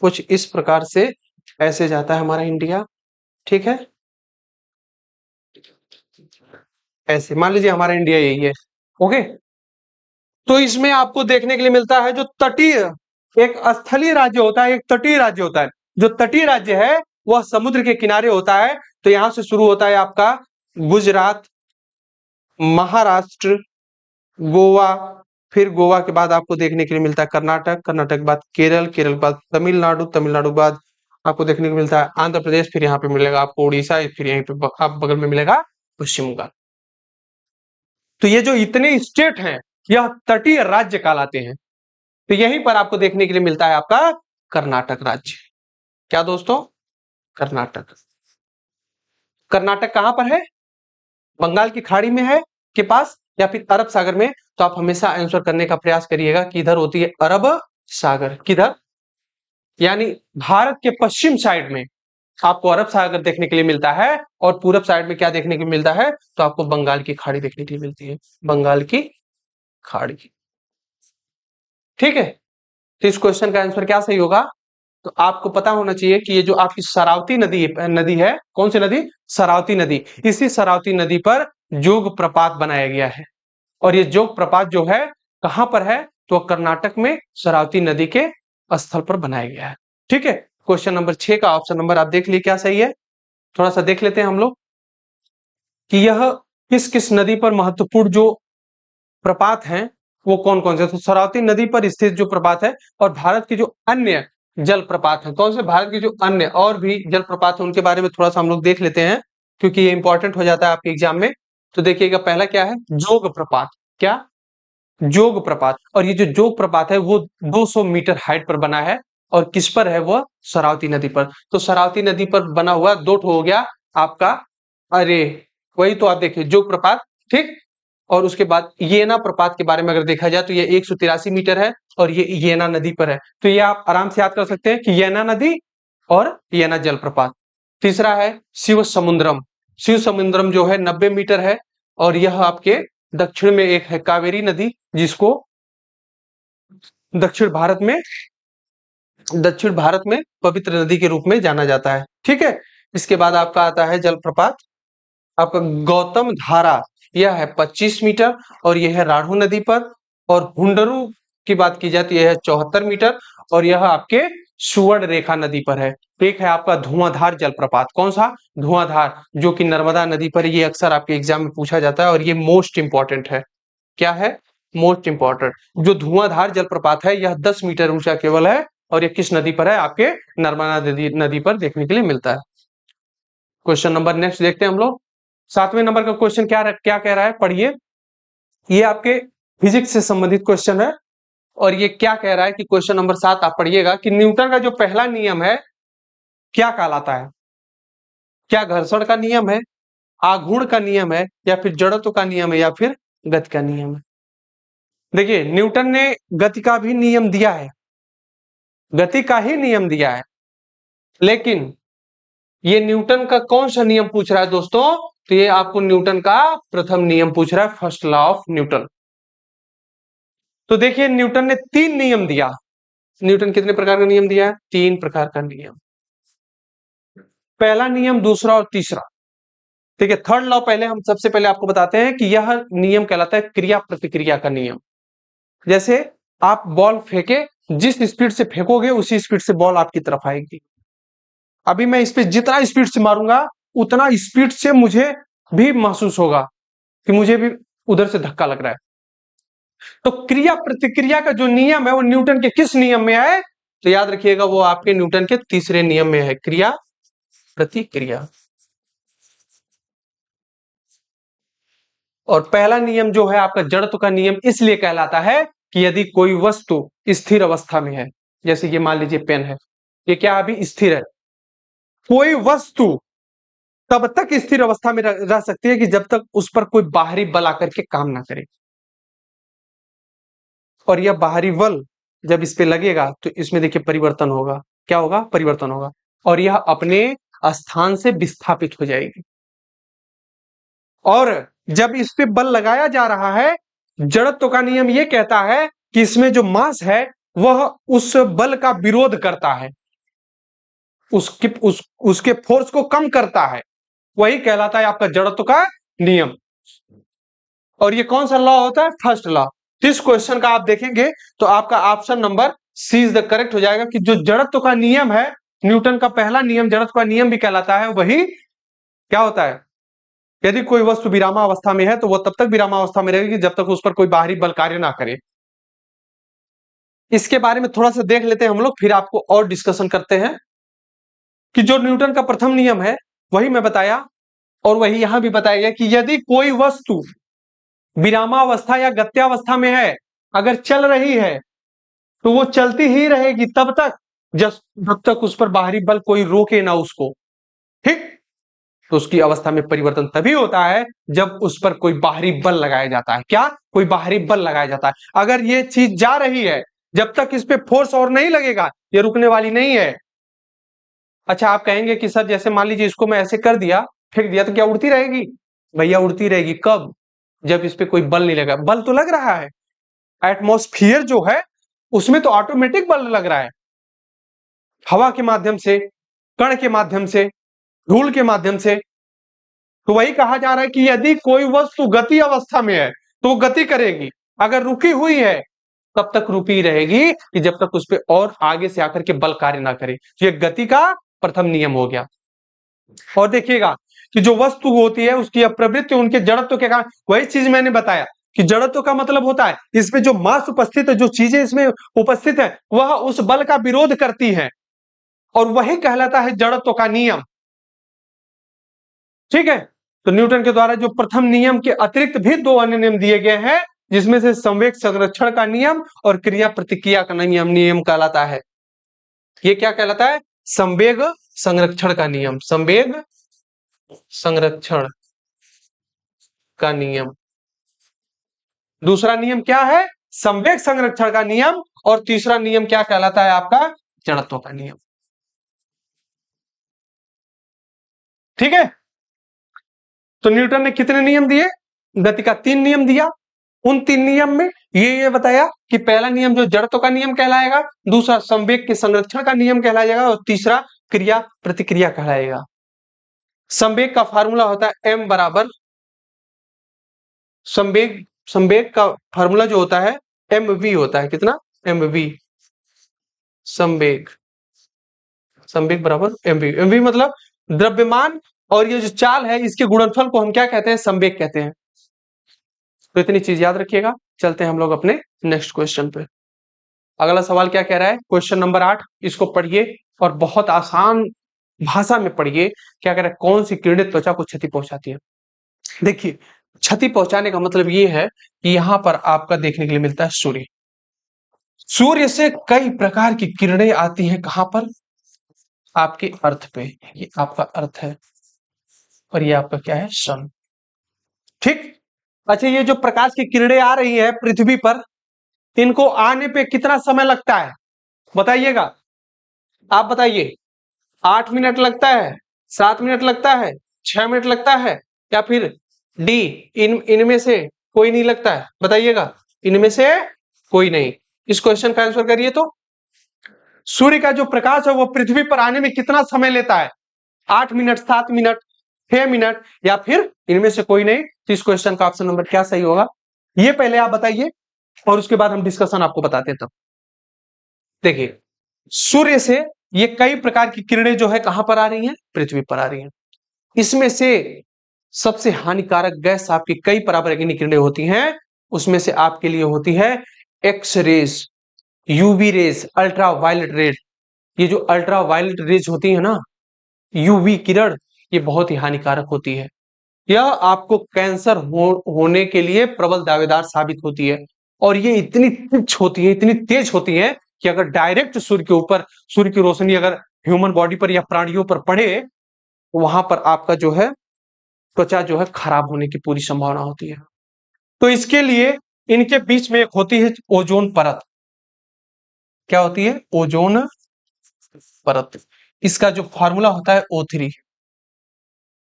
कुछ इस प्रकार से ऐसे जाता है हमारा इंडिया। ठीक है, ऐसे मान लीजिए हमारा इंडिया यही है। ओके, तो इसमें आपको देखने के लिए मिलता है जो तटीय, एक स्थलीय राज्य होता है, एक तटीय राज्य होता है। जो तटीय राज्य है वह समुद्र के किनारे होता है। तो यहां से शुरू होता है आपका गुजरात, महाराष्ट्र, गोवा, फिर गोवा के बाद आपको देखने के लिए मिलता है कर्नाटक, कर्नाटक के बाद केरल, केरल के बाद तमिलनाडु, तमिलनाडु के बाद आपको देखने को मिलता है आंध्र प्रदेश, फिर यहाँ पे मिलेगा आपको उड़ीसा, फिर यहीं पे आप बगल में मिलेगा पश्चिम बंगाल। तो ये जो इतने स्टेट हैं यह तटीय राज्य कहलाते हैं। तो यहीं पर आपको देखने के लिए मिलता है आपका कर्नाटक राज्य। क्या दोस्तों? कर्नाटक। कर्नाटक कहां पर है? बंगाल की खाड़ी में है के पास या फिर अरब सागर में? तो आप हमेशा आंसर करने का प्रयास करिएगा कि इधर होती है अरब सागर। किधर? यानी भारत के पश्चिम साइड में आपको अरब सागर देखने के लिए मिलता है और पूरब साइड में क्या देखने के लिए मिलता है? तो आपको बंगाल की खाड़ी देखने के लिए मिलती है, बंगाल की खाड़ी। ठीक है, तो इस क्वेश्चन का आंसर क्या सही होगा? तो आपको पता होना चाहिए कि ये जो आपकी शरावती नदी नदी है, कौन सी नदी? शरावती नदी। इसी शरावती नदी पर जोग प्रपात बनाया गया है और ये जोग प्रपात जो है कहां पर है? तो कर्नाटक में शरावती नदी के स्थल पर बनाया गया है। ठीक है, क्वेश्चन नंबर 6 का ऑप्शन नंबर आप देख लीजिए क्या सही है। थोड़ा सा देख लेते हैं हम लोग कि यह किस किस नदी पर महत्वपूर्ण जो प्रपात हैं वो कौन कौन से? तो शरावती नदी पर स्थित जो प्रपात है और भारत के जो अन्य जल प्रपात हैं, कौन से? भारत के जो अन्य और भी जल प्रपात हैं उनके बारे में थोड़ा सा हम लोग देख लेते हैं क्योंकि ये इंपॉर्टेंट हो जाता है आपके एग्जाम में। तो देखिएगा पहला क्या है? जोग प्रपात। क्या? जोग प्रपात। और ये जो जोग प्रपात है वो 200 मीटर हाइट पर बना है और किस पर है? वह शरावती नदी पर। तो शरावती नदी पर बना हुआ दो ठो हो गया आपका, अरे वही तो आप देखिए जोग प्रपात। ठीक, और उसके बाद येना प्रपात के बारे में अगर देखा जाए तो ये 183 मीटर है और ये येना नदी पर है। तो ये आप आराम से याद कर सकते हैं कि येना नदी और येना जलप्रपात। तीसरा है शिव समुद्रम। शिव समुद्रम जो है 90 मीटर है और यह आपके दक्षिण में एक है कावेरी नदी, जिसको दक्षिण भारत में पवित्र नदी के रूप में जाना जाता है। ठीक है, इसके बाद आपका आता है जलप्रपात आपका गौतम धारा। यह है 25 मीटर और यह है राढ़ू नदी पर। और हुंडरू की बात की जाए तो यह है 74 मीटर और यह आपके सुवर्ण रेखा नदी पर है। एक है आपका धुआंधार जलप्रपात। कौन सा? धुआंधार, जो कि नर्मदा नदी पर। ये अक्सर आपके एग्जाम में पूछा जाता है और ये मोस्ट इंपॉर्टेंट है। क्या है? Most important. जो धुआंधार जलप्रपात है यह 10 मीटर ऊंचा केवल है और यह किस नदी पर है? आपके नर्मदा नदी पर देखने के लिए मिलता है। क्वेश्चन नंबर नेक्स्ट देखते हैं हम लोग। 7वें नंबर का क्वेश्चन क्या क्या कह रहा है, पढ़िए। ये आपके फिजिक्स से संबंधित क्वेश्चन है और ये क्या कह रहा है कि क्वेश्चन नंबर 7 आप पढ़िएगा कि न्यूटन का जो पहला नियम है क्या कहलाता है? क्या घर्षण का नियम है, आघूर्ण का नियम है, या फिर जड़त्व का नियम है, या फिर गति का नियम है? देखिए न्यूटन ने गति का भी नियम दिया है, गति का ही नियम दिया है, लेकिन ये न्यूटन का कौन सा नियम पूछ रहा है दोस्तों? तो ये आपको न्यूटन का प्रथम नियम पूछ रहा है, फर्स्ट लॉ ऑफ न्यूटन। तो देखिए न्यूटन ने 3 नियम दिया। न्यूटन कितने प्रकार का नियम दिया है? 3 प्रकार का नियम। पहला नियम, दूसरा और तीसरा। ठीक है, थर्ड लॉ पहले हम सबसे पहले आपको बताते हैं कि यह नियम कहलाता है क्रिया प्रतिक्रिया का नियम। जैसे आप बॉल फेंके, जिस स्पीड से फेंकोगे उसी स्पीड से बॉल आपकी तरफ आएगी। अभी मैं इस पे जितना स्पीड से मारूंगा उतना स्पीड से मुझे भी महसूस होगा कि मुझे भी उधर से धक्का लग रहा है। तो क्रिया प्रतिक्रिया का जो नियम है वो न्यूटन के किस नियम में है? तो याद रखिएगा वो आपके न्यूटन के तीसरे नियम में है, क्रिया प्रतिक्रिया। और पहला नियम जो है आपका जड़त्व का नियम इसलिए कहलाता है कि यदि कोई वस्तु स्थिर अवस्था में है, जैसे ये मान लीजिए पेन है, ये क्या अभी स्थिर है। कोई वस्तु तब तक स्थिर अवस्था में रह सकती है कि जब तक उस पर कोई बाहरी बल आकर के काम ना करे, और यह बाहरी बल जब इस पे लगेगा तो इसमें देखिए परिवर्तन होगा। क्या होगा? परिवर्तन होगा और यह अपने स्थान से विस्थापित हो जाएगी। और जब इस पे बल लगाया जा रहा है, जड़त्व का नियम यह कहता है कि इसमें जो मास है वह उस बल का विरोध करता है, उसके फोर्स को कम करता है। वही कहलाता है आपका जड़त्व का नियम। और ये कौन सा लॉ होता है? First law. इस क्वेश्चन का आप देखेंगे तो आपका option number C is the correct हो जाएगा कि जो जड़त्व का नियम है, न्यूटन का पहला नियम जड़त्व का नियम भी कहलाता है, वही क्या होता है? यदि कोई वस्तु विरामावस्था में है तो वह तब तक विरामावस्था में रहेगी जब तक उस पर कोई बाहरी बल कार्य ना करे। इसके बारे में थोड़ा सा देख लेते हैं हम लोग, फिर आपको और डिस्कशन करते हैं कि जो न्यूटन का प्रथम नियम है वही मैं बताया और वही यहां भी बताया गया कि यदि कोई वस्तु विरामावस्था या गत्यावस्था में है, अगर चल रही है तो वो चलती ही रहेगी तब तक जब तक उस पर बाहरी बल कोई रोके ना उसको, ठीक। तो उसकी अवस्था में परिवर्तन तभी होता है जब उस पर कोई बाहरी बल लगाया जाता है। क्या? कोई बाहरी बल लगाया जाता है। अगर ये चीज जा रही है, जब तक इस पे फोर्स और नहीं लगेगा ये रुकने वाली नहीं है। अच्छा, आप कहेंगे कि सर जैसे मान लीजिए इसको मैं ऐसे कर दिया, फेंक दिया, तो क्या उड़ती रहेगी? भैया उड़ती रहेगी। कब? जब इस पे कोई बल नहीं लगा। बल तो लग रहा है, एटमॉस्फेयर जो है उसमें तो ऑटोमेटिक बल लग रहा है, हवा के माध्यम से, कण के माध्यम से, धूल के माध्यम से। तो वही कहा जा रहा है कि यदि कोई वस्तु गति अवस्था में है तो वो गति करेगी, अगर रुकी हुई है तब तक रुकी रहेगी कि जब तक उस पर और आगे से आकर के बल कार्य ना करे। ये गति का प्रथम नियम हो गया। और देखिएगा कि जो वस्तु होती है उसकी अप्रवृत्ति उनके जड़त्व के कारण, वही चीज मैंने बताया कि जड़त्व का मतलब होता है इसमें जो मास उपस्थित है, जो चीजें इसमें उपस्थित है वह उस बल का विरोध करती है, और वही कहलाता है जड़त्व का नियम, ठीक है। तो न्यूटन के द्वारा जो प्रथम नियम के अतिरिक्त भी दो अन्य नियम दिए गए हैं, जिसमें से संवेग संरक्षण का नियम और क्रिया प्रतिक्रिया का नियम कहलाता है। ये क्या कहलाता है? संवेग संरक्षण का नियम, संवेग संरक्षण का नियम। दूसरा नियम क्या है? संवेग संरक्षण का नियम। और तीसरा नियम क्या कहलाता है आपका? जड़त्व का नियम, ठीक है। तो न्यूटन ने कितने नियम दिए? गति का 3 नियम दिया। उन 3 नियम में ये बताया कि पहला नियम जो जड़त्व का नियम कहलाएगा, दूसरा संवेग के संरक्षण का नियम कहलाएगा, और तीसरा क्रिया प्रतिक्रिया कहलाएगा। संवेग का फार्मूला होता है m बराबर, संवेग का फार्मूला जो होता है mv होता है। कितना? mv। संवेग बराबर mv मतलब द्रव्यमान और ये जो चाल है इसके गुणनफल को हम क्या कहते हैं? संवेग कहते हैं। तो इतनी चीज याद रखिएगा। चलते हैं हम लोग अपने नेक्स्ट क्वेश्चन पे। अगला सवाल क्या कह रहा है? क्वेश्चन नंबर 8, इसको पढ़िए और बहुत आसान भाषा में पढ़िए। क्या कह रहा है? कौन सी किरणें त्वचा को क्षति पहुंचाती है? देखिए, क्षति पहुंचाने का मतलब ये है कि यहां पर आपका देखने के लिए मिलता है सूर्य। सूर्य से कई प्रकार की किरणें आती हैं। कहां पर? आपके अर्थ पे। ये आपका अर्थ है और ये आपका क्या है? सन, ठीक। अच्छा, ये जो प्रकाश की किरणें आ रही है पृथ्वी पर, इनको आने पे कितना समय लगता है बताइएगा? आप बताइए। 8 मिनट लगता है, 7 मिनट लगता है, 6 मिनट लगता है, या फिर डी इनमें से कोई नहीं लगता है? बताइएगा, इनमें से कोई नहीं। इस क्वेश्चन का आंसर करिए। तो सूर्य का जो प्रकाश है वो पृथ्वी पर आने में कितना समय लेता है? 8 मिनट, 7 मिनट, 6 मिनट, या फिर इनमें से कोई नहीं? तो इस क्वेश्चन का ऑप्शन नंबर क्या सही होगा, ये पहले आप बताइए और उसके बाद हम डिस्कशन आपको बताते हैं। तब देखिए, सूर्य से ये कई प्रकार की किरणें जो है कहां पर आ रही हैं? पृथ्वी पर आ रही हैं। इसमें से सबसे हानिकारक गैस आपकी कई पराबैंगनी किरणें होती हैं, उसमें से आपके लिए होती है x rays, UV rays, ultra violet rays. ये जो अल्ट्रा वायलेट रेज होती है ना, यूवी किरण, ये बहुत ही हानिकारक होती है। यह आपको कैंसर होने के लिए प्रबल दावेदार साबित होती है। और ये इतनी तीक्ष्ण होती है, इतनी तेज होती है कि अगर डायरेक्ट सूर्य के ऊपर, सूर्य की रोशनी अगर ह्यूमन बॉडी पर या प्राणियों पर पड़े तो वहां पर आपका जो है त्वचा जो है खराब होने की पूरी संभावना होती है। तो इसके लिए इनके बीच में एक होती है ओजोन परत। क्या होती है? ओजोन परत। इसका जो फॉर्मूला होता है O3।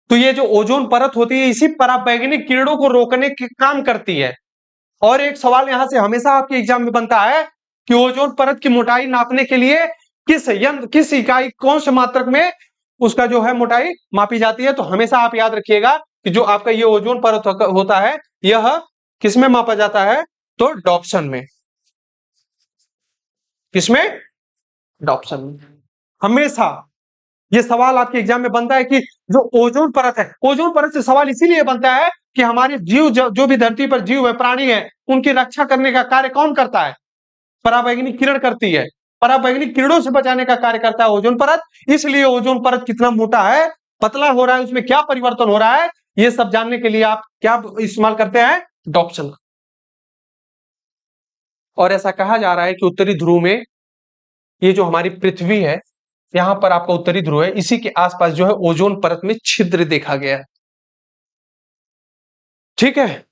तो ये जो ओजोन परत होती है इसी पराबैंगनी किरणों को रोकने के काम करती है। और एक सवाल यहां से हमेशा आपके एग्जाम में बनता है कि ओजोन परत की मोटाई नापने के लिए किस यंत्र, किस इकाई, कौन से मात्रक में उसका जो है मोटाई मापी जाती है? तो हमेशा आप याद रखिएगा कि जो आपका ये ओजोन परत होता है यह किसमें मापा जाता है? तो डॉप्सन में। किसमें? डॉप्सन में। हमेशा ये सवाल आपके एग्जाम में बनता है कि जो ओजोन परत है, ओजोन परत से सवाल इसीलिए बनता है कि हमारे जीव, जो भी धरती पर जीव है, प्राणी है, उनकी रक्षा करने का कार्य कौन करता है? पराबैंगनी किरण करती है। पराबैंगनी किरणों से बचाने का कार्य करता है ओजोन परत। इसलिए ओजोन परत कितना मोटा है, पतला हो रहा है, उसमें क्या परिवर्तन हो रहा है, ये सब जानने के लिए आप क्या इस्तेमाल करते हैं? ऑप्शन। और ऐसा कहा जा रहा है कि उत्तरी ध्रुव में, ये जो हमारी पृथ्वी है, यहां पर आपका उत्तरी ध्रुव है, इसी के आसपास जो है ओजोन परत में छिद्र देखा गया है। ठीक है,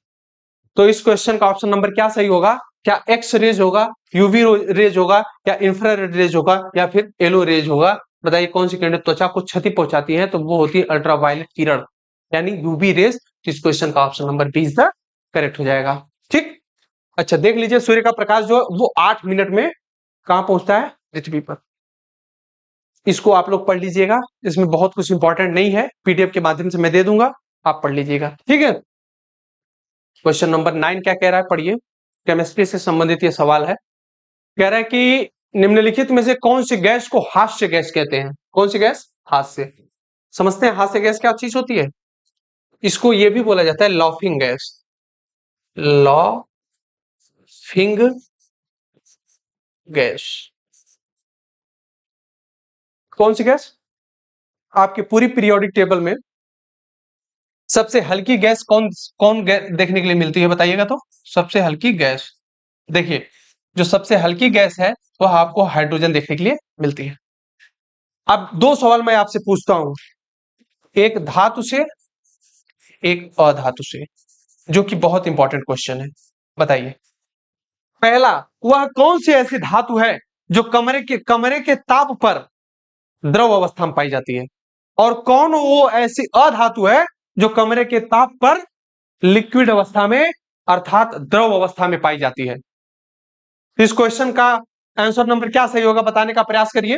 तो इस क्वेश्चन का ऑप्शन नंबर क्या सही होगा? क्या एक्स रेज होगा, यूवी रेज होगा, या इंफ्रारेड रेज होगा, या फिर एलो रेज होगा? बताइए कौन सी किरणें त्वचा को क्षति पहुंचाती है? तो वो होती है अल्ट्रावायलेट किरण, यानी यूवी रेज। इस क्वेश्चन का option number B is the correct हो जाएगा। ठीक, अच्छा देख लीजिए, सूर्य का प्रकाश जो है वो 8 मिनट में कहां पहुंचता है? पृथ्वी पर। इसको आप लोग पढ़ लीजिएगा, इसमें बहुत कुछ इंपॉर्टेंट नहीं है, पीडीएफ के माध्यम से मैं दे दूंगा, आप पढ़ लीजिएगा। ठीक है, क्वेश्चन नंबर 9 क्या कह रहा है, पढ़िए। केमिस्ट्री से संबंधित ये सवाल है। कह रहा है कि निम्नलिखित में से कौन सी गैस को हास्य गैस कहते हैं? कौन सी गैस? हास्य। समझते हैं हास्य गैस क्या चीज होती है? इसको ये भी बोला जाता है लॉफिंग गैस। Laughing gas. कौन सी गैस? आपकी पूरी पीरियोडिक टेबल में सबसे हल्की गैस कौन कौन गैस देखने के लिए मिलती है, बताइएगा तो। सबसे हल्की गैस, देखिए जो सबसे हल्की गैस है वह आपको हाइड्रोजन देखने के लिए मिलती है। अब दो सवाल मैं आपसे पूछता हूं, एक धातु से, एक अधातु से, जो कि बहुत इंपॉर्टेंट क्वेश्चन है। बताइए, पहला, वह कौन सी ऐसी धातु है जो कमरे के ताप पर द्रव अवस्था में पाई जाती है? और कौन वो ऐसी अधातु है जो कमरे के ताप पर लिक्विड अवस्था में, अर्थात द्रव अवस्था में पाई जाती है? इस क्वेश्चन का आंसर नंबर क्या सही होगा, बताने का प्रयास करिए।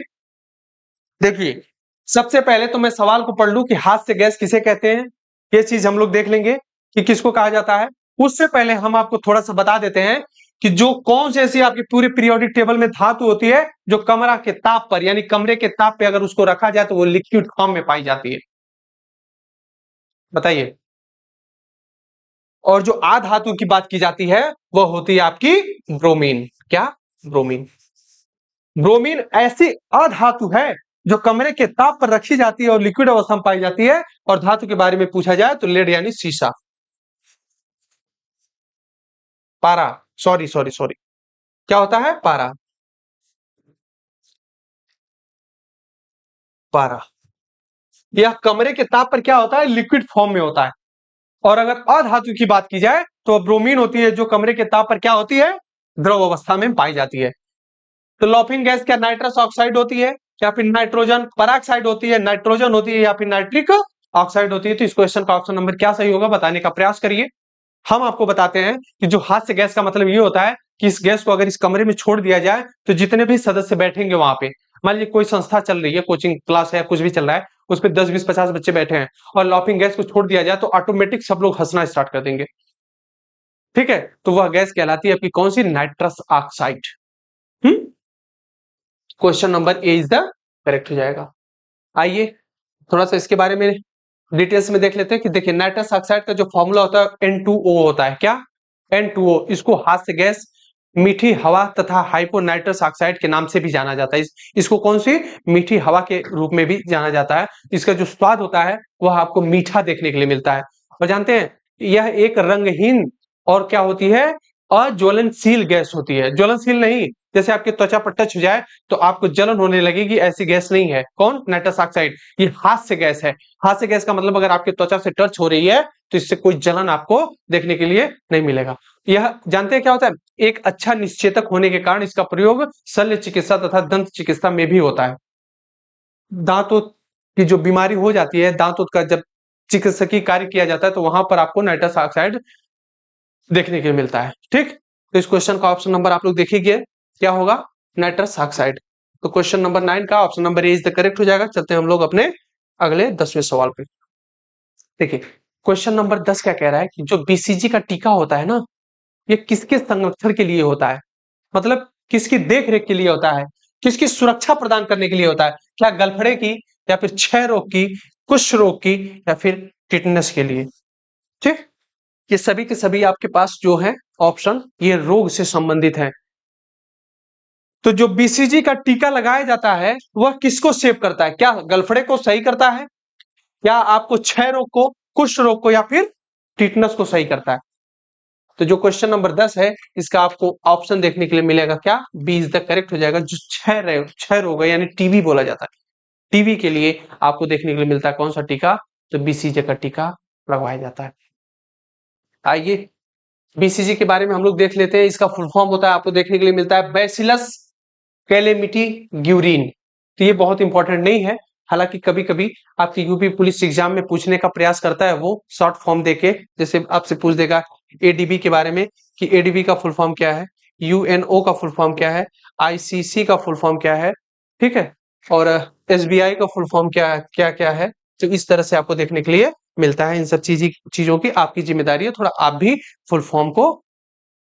देखिए, सबसे पहले तो मैं सवाल को पढ़ लूं कि हास्य गैस किसे कहते हैं, ये चीज हम लोग देख लेंगे कि किसको कहा जाता है। उससे पहले हम आपको थोड़ा सा बता देते हैं कि जो कौन सी ऐसी आपकी पूरी पीरियोडिक टेबल में धातु होती है जो कमरा के ताप पर, यानी कमरे के ताप पे अगर उसको रखा जाए तो वो लिक्विड फॉर्म में पाई जाती है। बताइए। और जो आधातु की बात की जाती है वह होती है आपकी ब्रोमीन। क्या? ब्रोमीन। ब्रोमीन ऐसी अधातु है जो कमरे के ताप पर रखी जाती है और लिक्विड अवस्था में पाई जाती है। और धातु के बारे में पूछा जाए तो लेड यानी सीसा। पारा, सॉरी सॉरी सॉरी, क्या होता है? पारा। पारा यह कमरे के ताप पर क्या होता है? लिक्विड फॉर्म में होता है। और अगर अधातु की बात की जाए तो ब्रोमीन होती है जो कमरे के ताप पर क्या होती है? द्रव अवस्था में पाई जाती है। तो लॉफिंग गैस क्या नाइट्रस ऑक्साइड होती है, या फिर नाइट्रोजन पराक्साइड होती है, नाइट्रोजन होती है, या फिर नाइट्रिक ऑक्साइड होती है? तो इस क्वेश्चन का ऑप्शन नंबर क्या सही होगा, बताने का प्रयास करिए। हम आपको बताते हैं कि जो हास्य गैस का मतलब ये होता है कि इस गैस को अगर इस कमरे में छोड़ दिया जाए तो जितने भी सदस्य बैठेंगे वहां पे, मान लीजिए कोई संस्था चल रही है, कोचिंग क्लास है, कुछ भी चल रहा है, उस पर 10 20 50 बच्चे बैठे हैं और लॉफिंग गैस को छोड़ दिया जाए तो ऑटोमेटिक सब लोग हंसना स्टार्ट कर देंगे। ठीक है, तो वह गैस कहलाती है आपकी कौन सी? Nitrous oxide. Question number A is the correct हो जाएगा। आइए थोड़ा सा इसके बारे में डिटेल्स में देख लेते हैं कि देखिए नाइट्रस ऑक्साइड का जो फॉर्मूला होता है N2O होता है। क्या? N2O। इसको हास्य गैस, मीठी हवा तथा हाइपोनाइट्रस ऑक्साइड के नाम से भी जाना जाता है। इसको कौन सी? मीठी हवा के रूप में भी जाना जाता है। इसका जो स्वाद होता है वह आपको मीठा देखने के लिए मिलता है। और जानते हैं यह एक रंगहीन और क्या होती है? अज्वलनशील गैस होती है। ज्वलनशील नहीं, जैसे आपकी त्वचा पर टच हो जाए तो आपको जलन होने लगेगी, ऐसी गैस नहीं है। कौन? Nitrous oxide. ये हास्य गैस है। हास्य गैस का मतलब अगर आपकी त्वचा से टच हो रही है तो इससे कोई जलन आपको देखने के लिए नहीं मिलेगा। यह जानते हैं क्या होता है? एक अच्छा निश्चेतक होने के कारण इसका प्रयोग शल्य चिकित्सा तथा दंत चिकित्सा में भी होता है। दांतों की जो बीमारी हो जाती है, दांतों का जब चिकित्सकीय कार्य किया जाता है तो वहां पर आपको नाइट्रस ऑक्साइड देखने के लिए मिलता है। ठीक, तो इस क्वेश्चन का ऑप्शन नंबर आप लोग देखिए क्या होगा? Nitrous oxide. तो क्वेश्चन नंबर 9 का option number A is the correct हो जाएगा। चलते हैं हम लोग अपने अगले 10वें सवाल पे। देखिए क्वेश्चन नंबर 10 क्या कह रहा है कि जो बीसीजी का टीका होता है ना, ये किसके संरक्षण के लिए होता है? मतलब किसकी देखरेख के लिए होता है, किसकी सुरक्षा प्रदान करने के लिए होता है? क्या गलफड़े की, या फिर क्षय रोग की, कुष्ठ रोग की, या फिर टिटनेस के लिए? ठीक, ये सभी के सभी आपके पास जो है ऑप्शन ये रोग से संबंधित है। तो जो बीसीजी का टीका लगाया जाता है वह किसको सेव करता है? क्या गलफड़े को सही करता है, या आपको क्षय रोग को, कुष्ठ रोग को, या फिर टिटनेस को सही करता है? तो जो क्वेश्चन नंबर 10 है इसका आपको ऑप्शन देखने के लिए मिलेगा क्या, बी इज द करेक्ट हो जाएगा। जो छह रोग है यानी टीबी बोला जाता है, टीबी के लिए आपको देखने के लिए मिलता है कौन सा टीका, तो बीसीजी का टीका लगवाया जाता है। आइए बीसीजी के बारे में हम लोग देख लेते हैं। इसका फुल फॉर्म होता है, आपको देखने के लिए मिलता है बैसिलस कैलेमिटी ग्यूरिन। तो ये बहुत इंपॉर्टेंट नहीं है, हालांकि कभी कभी आपकी यूपी पुलिस एग्जाम में पूछने का प्रयास करता है वो शॉर्ट फॉर्म देके, जैसे आपसे पूछ देगा एडीबी के बारे में कि एडीबी का फुल फॉर्म क्या है, यूएनओ का फुल फॉर्म क्या है, आईसीसी का फुल फॉर्म क्या है, ठीक है, और एसबीआई का फुल फॉर्म क्या क्या है। तो इस तरह से आपको देखने के लिए मिलता है। इन सब चीजों की आपकी जिम्मेदारी है, थोड़ा आप भी फुल फॉर्म को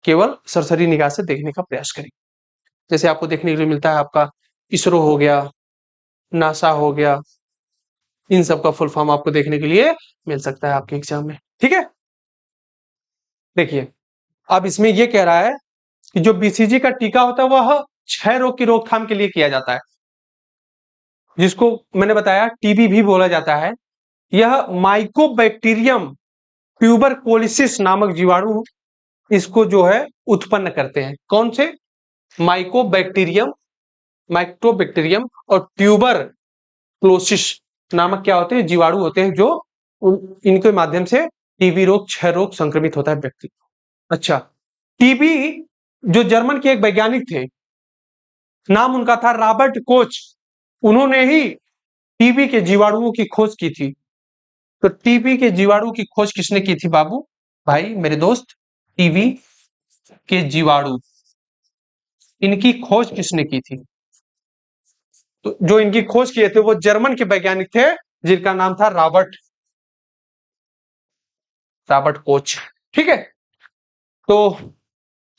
केवल सरसरी निगाह से देखने का प्रयास करें। जैसे आपको देखने के लिए मिलता है आपका इसरो हो गया, नासा हो गया, इन सब का फुल फॉर्म आपको देखने के लिए मिल सकता है आपके एग्जाम में, ठीक है। देखिए अब इसमें यह कह रहा है कि जो बीसीजी का टीका होता है वह 6 रोग की रोकथाम के लिए किया जाता है, जिसको मैंने बताया टीबी भी बोला जाता है। यह माइकोबैक्टीरियम ट्यूबरकुलोसिस नामक जीवाणु इसको जो है उत्पन्न करते हैं। कौन से? माइकोबैक्टीरियम, माइक्रोबैक्टीरियम और ट्यूबर क्लोसिस नामक क्या होते हैं, जीवाणु होते हैं, जो इनके माध्यम से टीबी रोग, क्षय रोग संक्रमित होता है व्यक्ति। अच्छा, टीबी जो जर्मन के एक वैज्ञानिक थे, नाम उनका था रॉबर्ट कोच, उन्होंने ही टीबी के जीवाणुओं की खोज की थी। तो टीबी के जीवाणु की खोज किसने की थी बाबू, भाई मेरे दोस्त, टीबी के जीवाणु, इनकी खोज किसने की थी? तो जो इनकी खोज किए थे वो जर्मन के वैज्ञानिक थे, जिनका नाम था रॉबर्ट कोच, ठीक है। तो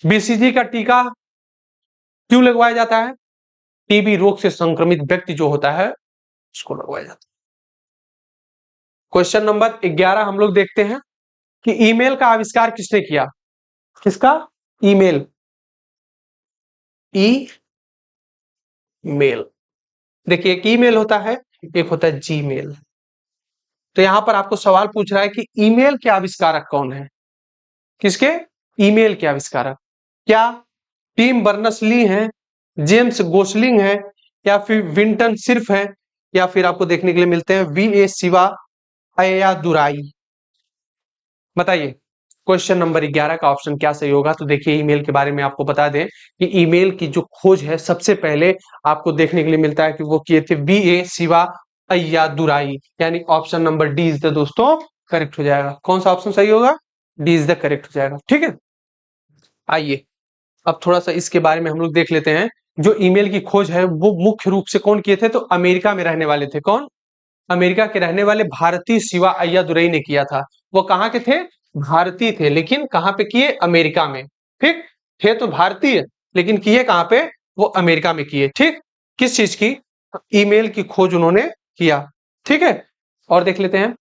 बीसीजी का टीका क्यों लगवाया जाता है? टीबी रोग से संक्रमित व्यक्ति जो होता है उसको लगवाया जाता है। क्वेश्चन नंबर 11 हम लोग देखते हैं कि ईमेल का आविष्कार किसने किया? किसका? Email, email. देखिए एक ईमेल होता है, एक होता है जीमेल। तो यहां पर आपको सवाल पूछ रहा है कि ईमेल के आविष्कारक कौन है? किसके? ईमेल के आविष्कारक। क्या टिम बर्नर्स-ली हैं, जेम्स गोसलिंग है, या फिर विंटन सिर्फ है, या फिर आपको देखने के लिए मिलते हैं वी ए शिवा अय्यादुराई? बताइए क्वेश्चन नंबर 11 का ऑप्शन क्या सही होगा। तो देखिए ईमेल के बारे में आपको बता दें कि ईमेल की जो खोज है सबसे पहले आपको देखने के लिए मिलता है कि वो किए थे वी ए शिवा अय्यादुराई, यानी option number D is the दोस्तों करेक्ट हो जाएगा। कौन सा ऑप्शन सही होगा? डी इज द करेक्ट हो जाएगा, ठीक है। आइए अब थोड़ा सा इसके बारे में हम लोग देख लेते हैं। जो ईमेल की खोज है वो मुख्य रूप से कौन किए थे? तो अमेरिका में रहने वाले थे। कौन? अमेरिका के रहने वाले भारतीय शिवा अय्यादुरई ने किया था। वो कहाँ के थे? भारतीय थे, लेकिन कहाँ पे किए? अमेरिका में। ठीक, थे तो भारतीय लेकिन किए कहाँ पे? वो अमेरिका में किए। ठीक, किस चीज की? ईमेल की खोज उन्होंने किया, ठीक है। और देख लेते हैं,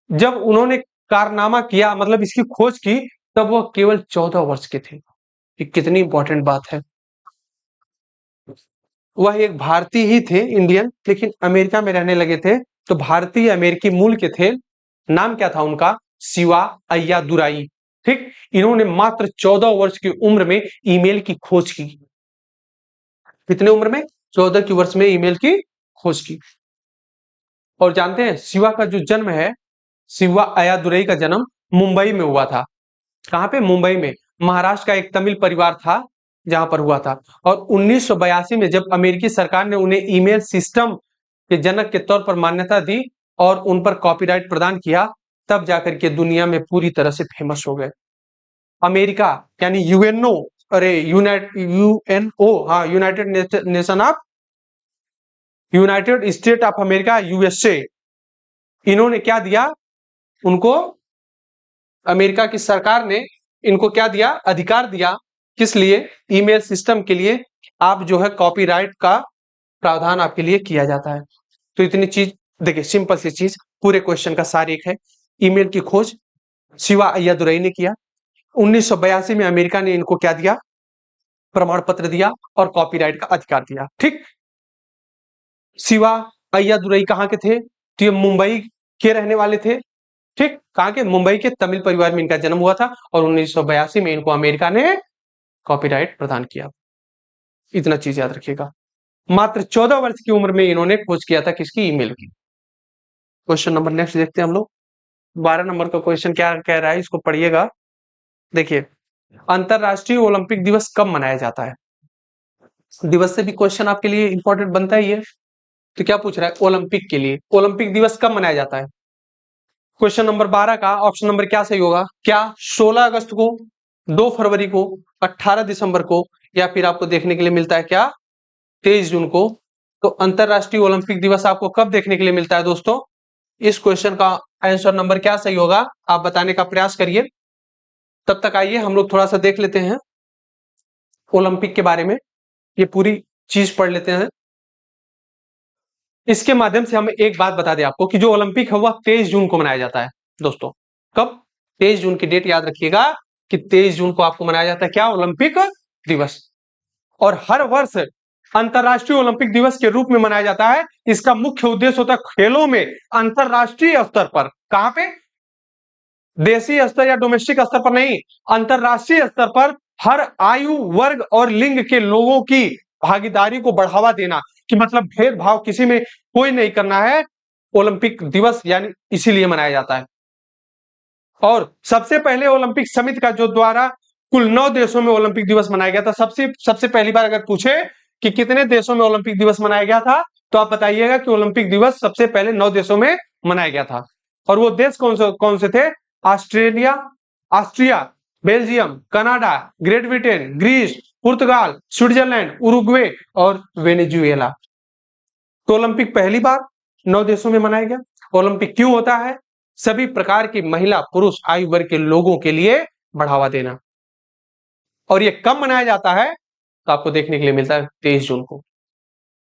जब उन्होंने कारनामा किया, मतलब इसकी खोज की, तब वह केवल 14 वर्ष के थे। ये कितनी इंपॉर्टेंट बात है। वह एक भारतीय ही थे, इंडियन, लेकिन अमेरिका में रहने लगे थे। तो भारतीय अमेरिकी मूल के थे। नाम क्या था उनका? शिवा अय्यादुराई। ठीक, इन्होंने मात्र 14 वर्ष की उम्र में ईमेल की खोज की। कितने उम्र में? 14 की वर्ष में ईमेल की खोज की। और जानते हैं शिवा का जो जन्म है, शिवा अय्यादुरई का जन्म मुंबई में हुआ था। कहां पे? मुंबई में। महाराष्ट्र का एक तमिल परिवार था जहां पर हुआ था। और 1982 में जब अमेरिकी सरकार ने उन्हें ईमेल सिस्टम के जनक के तौर पर मान्यता दी और उन पर कॉपीराइट प्रदान किया, तब जाकर के दुनिया में पूरी तरह से फेमस हो गए। अमेरिका यानी यूएनओ, अरे यूएनओ, हाँ, United state of America, USA, इन्होंने क्या दिया उनको? अमेरिका की सरकार ने इनको क्या दिया? अधिकार दिया। किस लिए? ईमेल सिस्टम के लिए। आप जो है कॉपीराइट का प्रावधान आपके लिए किया जाता है। तो इतनी चीज देखिए, सिंपल सी चीज, पूरे क्वेश्चन का सार एक है। ईमेल की खोज शिवा अय्यादुरई ने किया। 1982 में अमेरिका ने इनको क्या दिया? प्रमाण पत्र दिया और कॉपीराइट का अधिकार दिया। ठीक, शिवा अय्यादुरई कहां के थे? तो ये मुंबई के रहने वाले थे। ठीक, कहा के मुंबई के तमिल परिवार में इनका जन्म हुआ था और 1982 में इनको अमेरिका ने कॉपीराइट प्रदान किया। इतना चीज याद रखिएगा। मात्र 14 वर्ष की उम्र में इन्होंने खोज किया था किसकी, ईमेल की। क्वेश्चन नंबर नेक्स्ट देखते हैं हम लोग। 12 नंबर का क्वेश्चन क्या कह रहा है, इसको पढ़िएगा। देखिए, अंतरराष्ट्रीय ओलंपिक दिवस कब मनाया जाता है? दिवस से भी क्वेश्चन आपके लिए इंपॉर्टेंट बनता ही है। तो क्या पूछ रहा है, ओलंपिक के लिए ओलंपिक दिवस कब मनाया जाता है? क्वेश्चन नंबर 12 का ऑप्शन नंबर क्या सही होगा? क्या 16 अगस्त को, 2 फरवरी को, 18 दिसंबर को, या फिर आपको देखने के लिए मिलता है क्या 23 जून को? तो अंतरराष्ट्रीय ओलंपिक दिवस आपको कब देखने के लिए मिलता है दोस्तों? इस क्वेश्चन का आंसर नंबर क्या सही होगा आप बताने का प्रयास करिए। तब तक आइए हम लोग थोड़ा सा देख लेते हैं ओलंपिक के बारे में, ये पूरी चीज पढ़ लेते हैं। इसके माध्यम से हम एक बात बता दें आपको कि जो ओलंपिक है वह 23 जून को मनाया जाता है दोस्तों। कब? 23 जून की डेट याद रखिएगा कि 23 जून को आपको मनाया जाता है क्या, ओलंपिक दिवस। और हर वर्ष अंतरराष्ट्रीय ओलंपिक दिवस के रूप में मनाया जाता है। इसका मुख्य उद्देश्य होता है खेलों में अंतरराष्ट्रीय स्तर पर, कहां पे, देशीय स्तर या डोमेस्टिक स्तर पर नहीं, अंतरराष्ट्रीय स्तर पर हर आयु वर्ग और लिंग के लोगों की भागीदारी को बढ़ावा देना, कि मतलब भेदभाव किसी में कोई नहीं करना है। ओलंपिक दिवस यानी इसीलिए मनाया जाता है। और सबसे पहले ओलंपिक समिति का जो द्वारा कुल 9 देशों में ओलंपिक दिवस मनाया गया था। सबसे पहली बार अगर पूछे कि कितने देशों में ओलंपिक दिवस मनाया गया था, तो आप बताइएगा कि ओलंपिक दिवस सबसे पहले 9 देशों में मनाया गया था। और वो देश कौन से थे? Austria, Belgium, Canada, Great Britain, Greece, पुर्तगाल, स्विट्जरलैंड, उरुग्वे और वेनेजुएला। तो ओलंपिक पहली बार 9 देशों में मनाया गया। ओलंपिक क्यों होता है? सभी प्रकार की महिला पुरुष आयु वर्ग के लोगों के लिए बढ़ावा देना। और ये कब मनाया जाता है? तो आपको देखने के लिए मिलता है 23 जून को।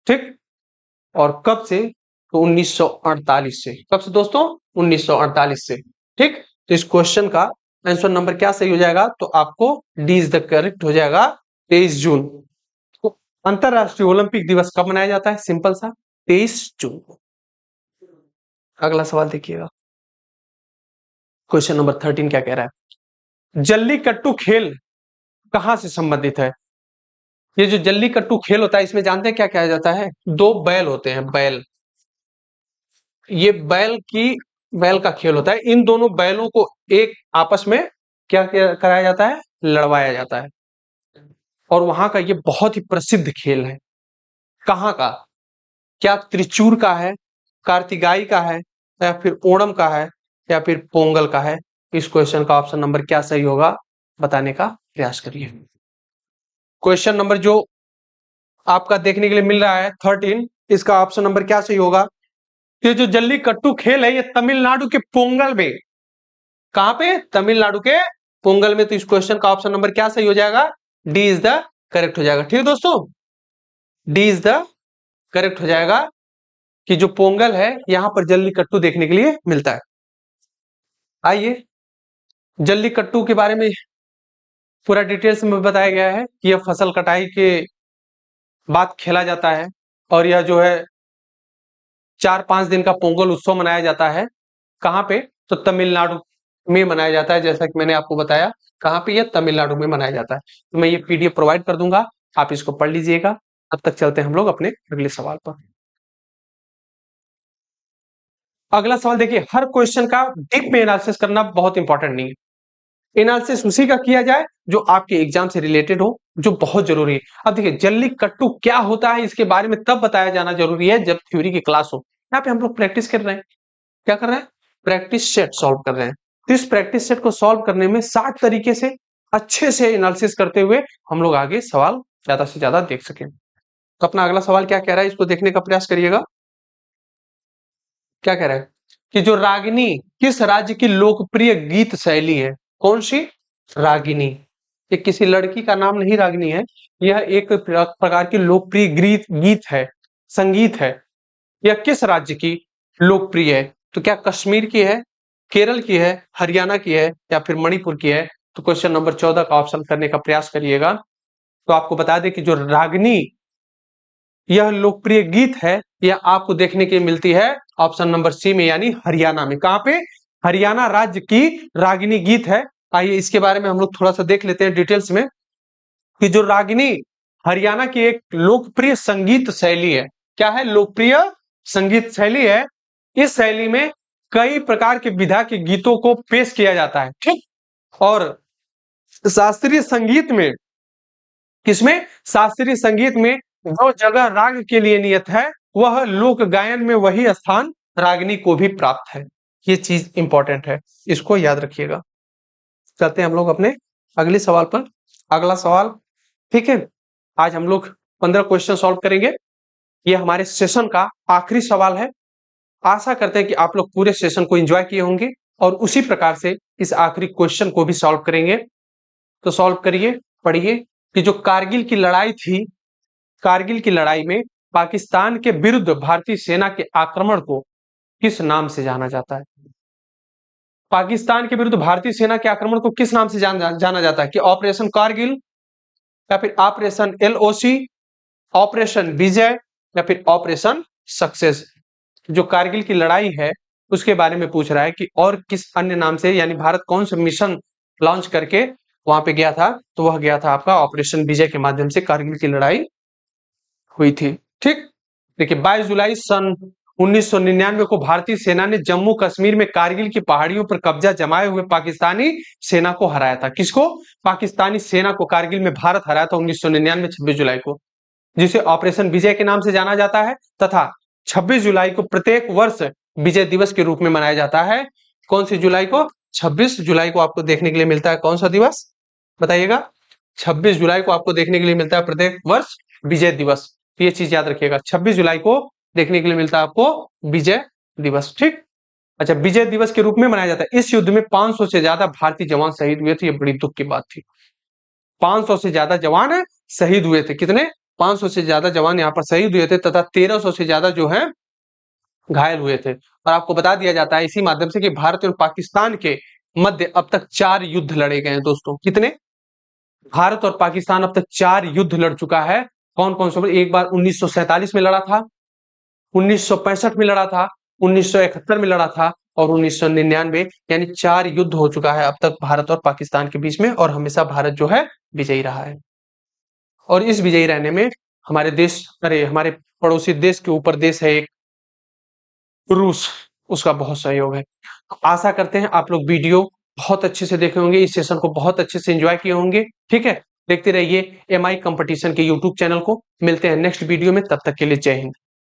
ठीक, और कब से? तो 1948 से। कब से दोस्तों? 1948 से। ठीक, तो इस क्वेश्चन का आंसर नंबर क्या सही हो जाएगा? तो आपको डी इज द करेक्ट हो जाएगा, 23 जून। तो अंतरराष्ट्रीय ओलंपिक दिवस कब मनाया जाता है? सिंपल सा, 23 जून को। अगला सवाल देखिएगा। क्वेश्चन नंबर 13 क्या कह रहा है? जल्लीकट्टू खेल कहां से संबंधित है? ये जो जल्लीकट्टू खेल होता है इसमें जानते हैं क्या किया जाता है? 2 बैल होते हैं, बैल। ये बैल का खेल होता है। इन दोनों बैलों को एक आपस में क्या कराया जाता है? लड़वाया जाता है। और वहां का ये बहुत ही प्रसिद्ध खेल है। कहां का? क्या त्रिचूर का है, कार्तिगाई का है, या फिर ओणम का है, या फिर पोंगल का है? इस क्वेश्चन का ऑप्शन नंबर क्या सही होगा बताने का प्रयास करिए। क्वेश्चन नंबर जो आपका देखने के लिए मिल रहा है 13, इसका ऑप्शन नंबर क्या सही होगा? ये जो जल्लीकट्टू खेल है ये तमिलनाडु के पोंगल में, कहां पे? तमिलनाडु के पोंगल में। तो इस क्वेश्चन का ऑप्शन नंबर क्या सही हो जाएगा? डी इज द करेक्ट हो जाएगा। ठीक है दोस्तों, डी इज द करेक्ट हो जाएगा कि जो पोंगल है यहां पर जल्लीकट्टू देखने के लिए मिलता है। आइए, जल्लीकट्टू के बारे में पूरा डिटेल्स में बताया गया है कि यह फसल कटाई के बाद खेला जाता है। और यह जो है 4-5 दिन का पोंगल उत्सव मनाया जाता है। कहां पे? तो तमिलनाडु में मनाया जाता है। जैसा कि मैंने आपको बताया, कहां पे? यह तमिलनाडु में मनाया जाता है। तो मैं ये पीडीएफ प्रोवाइड कर दूंगा, आप इसको पढ़ लीजिएगा। तब तक चलते हैं हम लोग अपने अगले सवाल पर। अगला सवाल देखिए, हर क्वेश्चन का डीप में एनालिसिस करना बहुत इंपॉर्टेंट नहीं है। एनालिसिस उसी का किया जाए जो आपके एग्जाम से रिलेटेड हो, जो बहुत जरूरी है। अब देखिए, जल्लीकट्टू क्या होता है इसके बारे में तब बताया जाना जरूरी है जब थ्योरी की क्लास हो। यहाँ पे हम लोग प्रैक्टिस कर रहे हैं। क्या कर रहे हैं? प्रैक्टिस सेट सॉल्व कर रहे हैं। तो इस प्रैक्टिस सेट को सॉल्व करने में 60 तरीके से अच्छे से एनालिसिस करते हुए हम लोग आगे सवाल ज्यादा से ज्यादा देख सकें। तो अपना अगला सवाल क्या कह रहा है, इसको देखने का प्रयास करिएगा। क्या कह रहा है कि जो रागिनी किस राज्य की लोकप्रिय गीत शैली है? कौन सी? रागिनी। ये किसी लड़की का नाम नहीं रागिनी है, यह एक प्रकार की लोकप्रिय गीत है, संगीत है। यह किस राज्य की लोकप्रिय है? तो क्या कश्मीर की है, केरल की है, हरियाणा की है, या फिर मणिपुर की है? तो क्वेश्चन नंबर 14 का ऑप्शन करने का प्रयास करिएगा। तो आपको बता दें कि जो रागिनी यह लोकप्रिय गीत है, यह आपको देखने की मिलती है ऑप्शन नंबर सी में, यानी हरियाणा में। कहां पे? हरियाणा राज्य की रागिनी गीत है। आइए इसके बारे में हम लोग थोड़ा सा देख लेते हैं डिटेल्स में कि जो रागिनी हरियाणा की एक लोकप्रिय संगीत शैली है। क्या है? लोकप्रिय संगीत शैली है। इस शैली में कई प्रकार के विधा के गीतों को पेश किया जाता है, ठीक। और शास्त्रीय संगीत में, किसमें? शास्त्रीय संगीत में जो जगह राग के लिए नियत है वह लोक गायन में वही स्थान रागिनी को भी प्राप्त है। ये चीज इंपॉर्टेंट है, इसको याद रखिएगा। चलते हैं हम लोग अपने अगले सवाल पर। अगला सवाल, ठीक है, आज हम लोग 15 क्वेश्चन सॉल्व करेंगे। ये हमारे सेशन का आखिरी सवाल है। आशा करते हैं कि आप लोग पूरे सेशन को एंजॉय किए होंगे और उसी प्रकार से इस आखिरी क्वेश्चन को भी सॉल्व करेंगे। तो सॉल्व करिए, पढ़िए कि जो कारगिल की लड़ाई थी, कारगिल की लड़ाई में पाकिस्तान के विरुद्ध भारतीय सेना के आक्रमण को किस नाम से जाना जाता है? पाकिस्तान के विरुद्ध भारतीय सेना के आक्रमण को किस नाम से जाना जाता है? कि ऑपरेशन कारगिल, या फिर ऑपरेशन LOC, ऑपरेशन विजय, या फिर ऑपरेशन सक्सेस। जो कारगिल की लड़ाई है उसके बारे में पूछ रहा है कि और किस अन्य नाम से, यानी भारत कौन सा मिशन लॉन्च करके वहां पे गया था? तो वह गया था आपका ऑपरेशन विजय के माध्यम से कारगिल की लड़ाई हुई थी, ठीक। देखिए 22 जुलाई सन 1999 को भारतीय सेना ने जम्मू कश्मीर में कारगिल की पहाड़ियों पर कब्जा जमाए हुए पाकिस्तानी सेना को हराया था। किसको? पाकिस्तानी सेना को कारगिल में भारत हराया था 1999 26 जुलाई को, जिसे ऑपरेशन विजय के नाम से जाना जाता है। तथा 26 जुलाई को प्रत्येक वर्ष विजय दिवस के रूप में मनाया जाता है। कौन सी जुलाई को? 26 जुलाई को आपको देखने के लिए मिलता है कौन सा दिवस? बताइएगा। 26 जुलाई को आपको देखने के लिए मिलता है प्रत्येक वर्ष विजय दिवस। तो ये चीज याद रखिएगा, 26 जुलाई को देखने के लिए मिलता है आपको विजय दिवस, ठीक। अच्छा, विजय दिवस के रूप में मनाया जाता है। इस युद्ध में 500 से ज्यादा भारतीय जवान शहीद हुए थे। ये बड़ी दुख की बात थी। 500 से ज्यादा जवान शहीद हुए थे। कितने? 500 से ज्यादा जवान यहाँ पर शहीद हुए थे तथा 1300 से ज्यादा जो है घायल हुए थे। और आपको बता दिया जाता है इसी माध्यम से कि भारत और पाकिस्तान के मध्य अब तक 4 युद्ध लड़े गए हैं दोस्तों। कितने? भारत और पाकिस्तान अब तक 4 युद्ध लड़ चुका है। कौन कौन से? एक बार 1947 में लड़ा था, 1965 में लड़ा था, 1971 में लड़ा था और 1999, यानी 4 युद्ध हो चुका है अब तक भारत और पाकिस्तान के बीच में, और हमेशा भारत जो है विजयी रहा है। और इस विजयी रहने में हमारे देश, अरे हमारे पड़ोसी देश के ऊपर देश है एक रूस, उसका बहुत सहयोग है। आशा करते हैं आप लोग वीडियो बहुत अच्छे से देखे होंगे, इस सेशन को बहुत अच्छे से एंजॉय किए होंगे, ठीक है। देखते रहिए MI कंपटीशन के YouTube चैनल को। मिलते हैं नेक्स्ट वीडियो में, तब तक के लिए जय हिंद।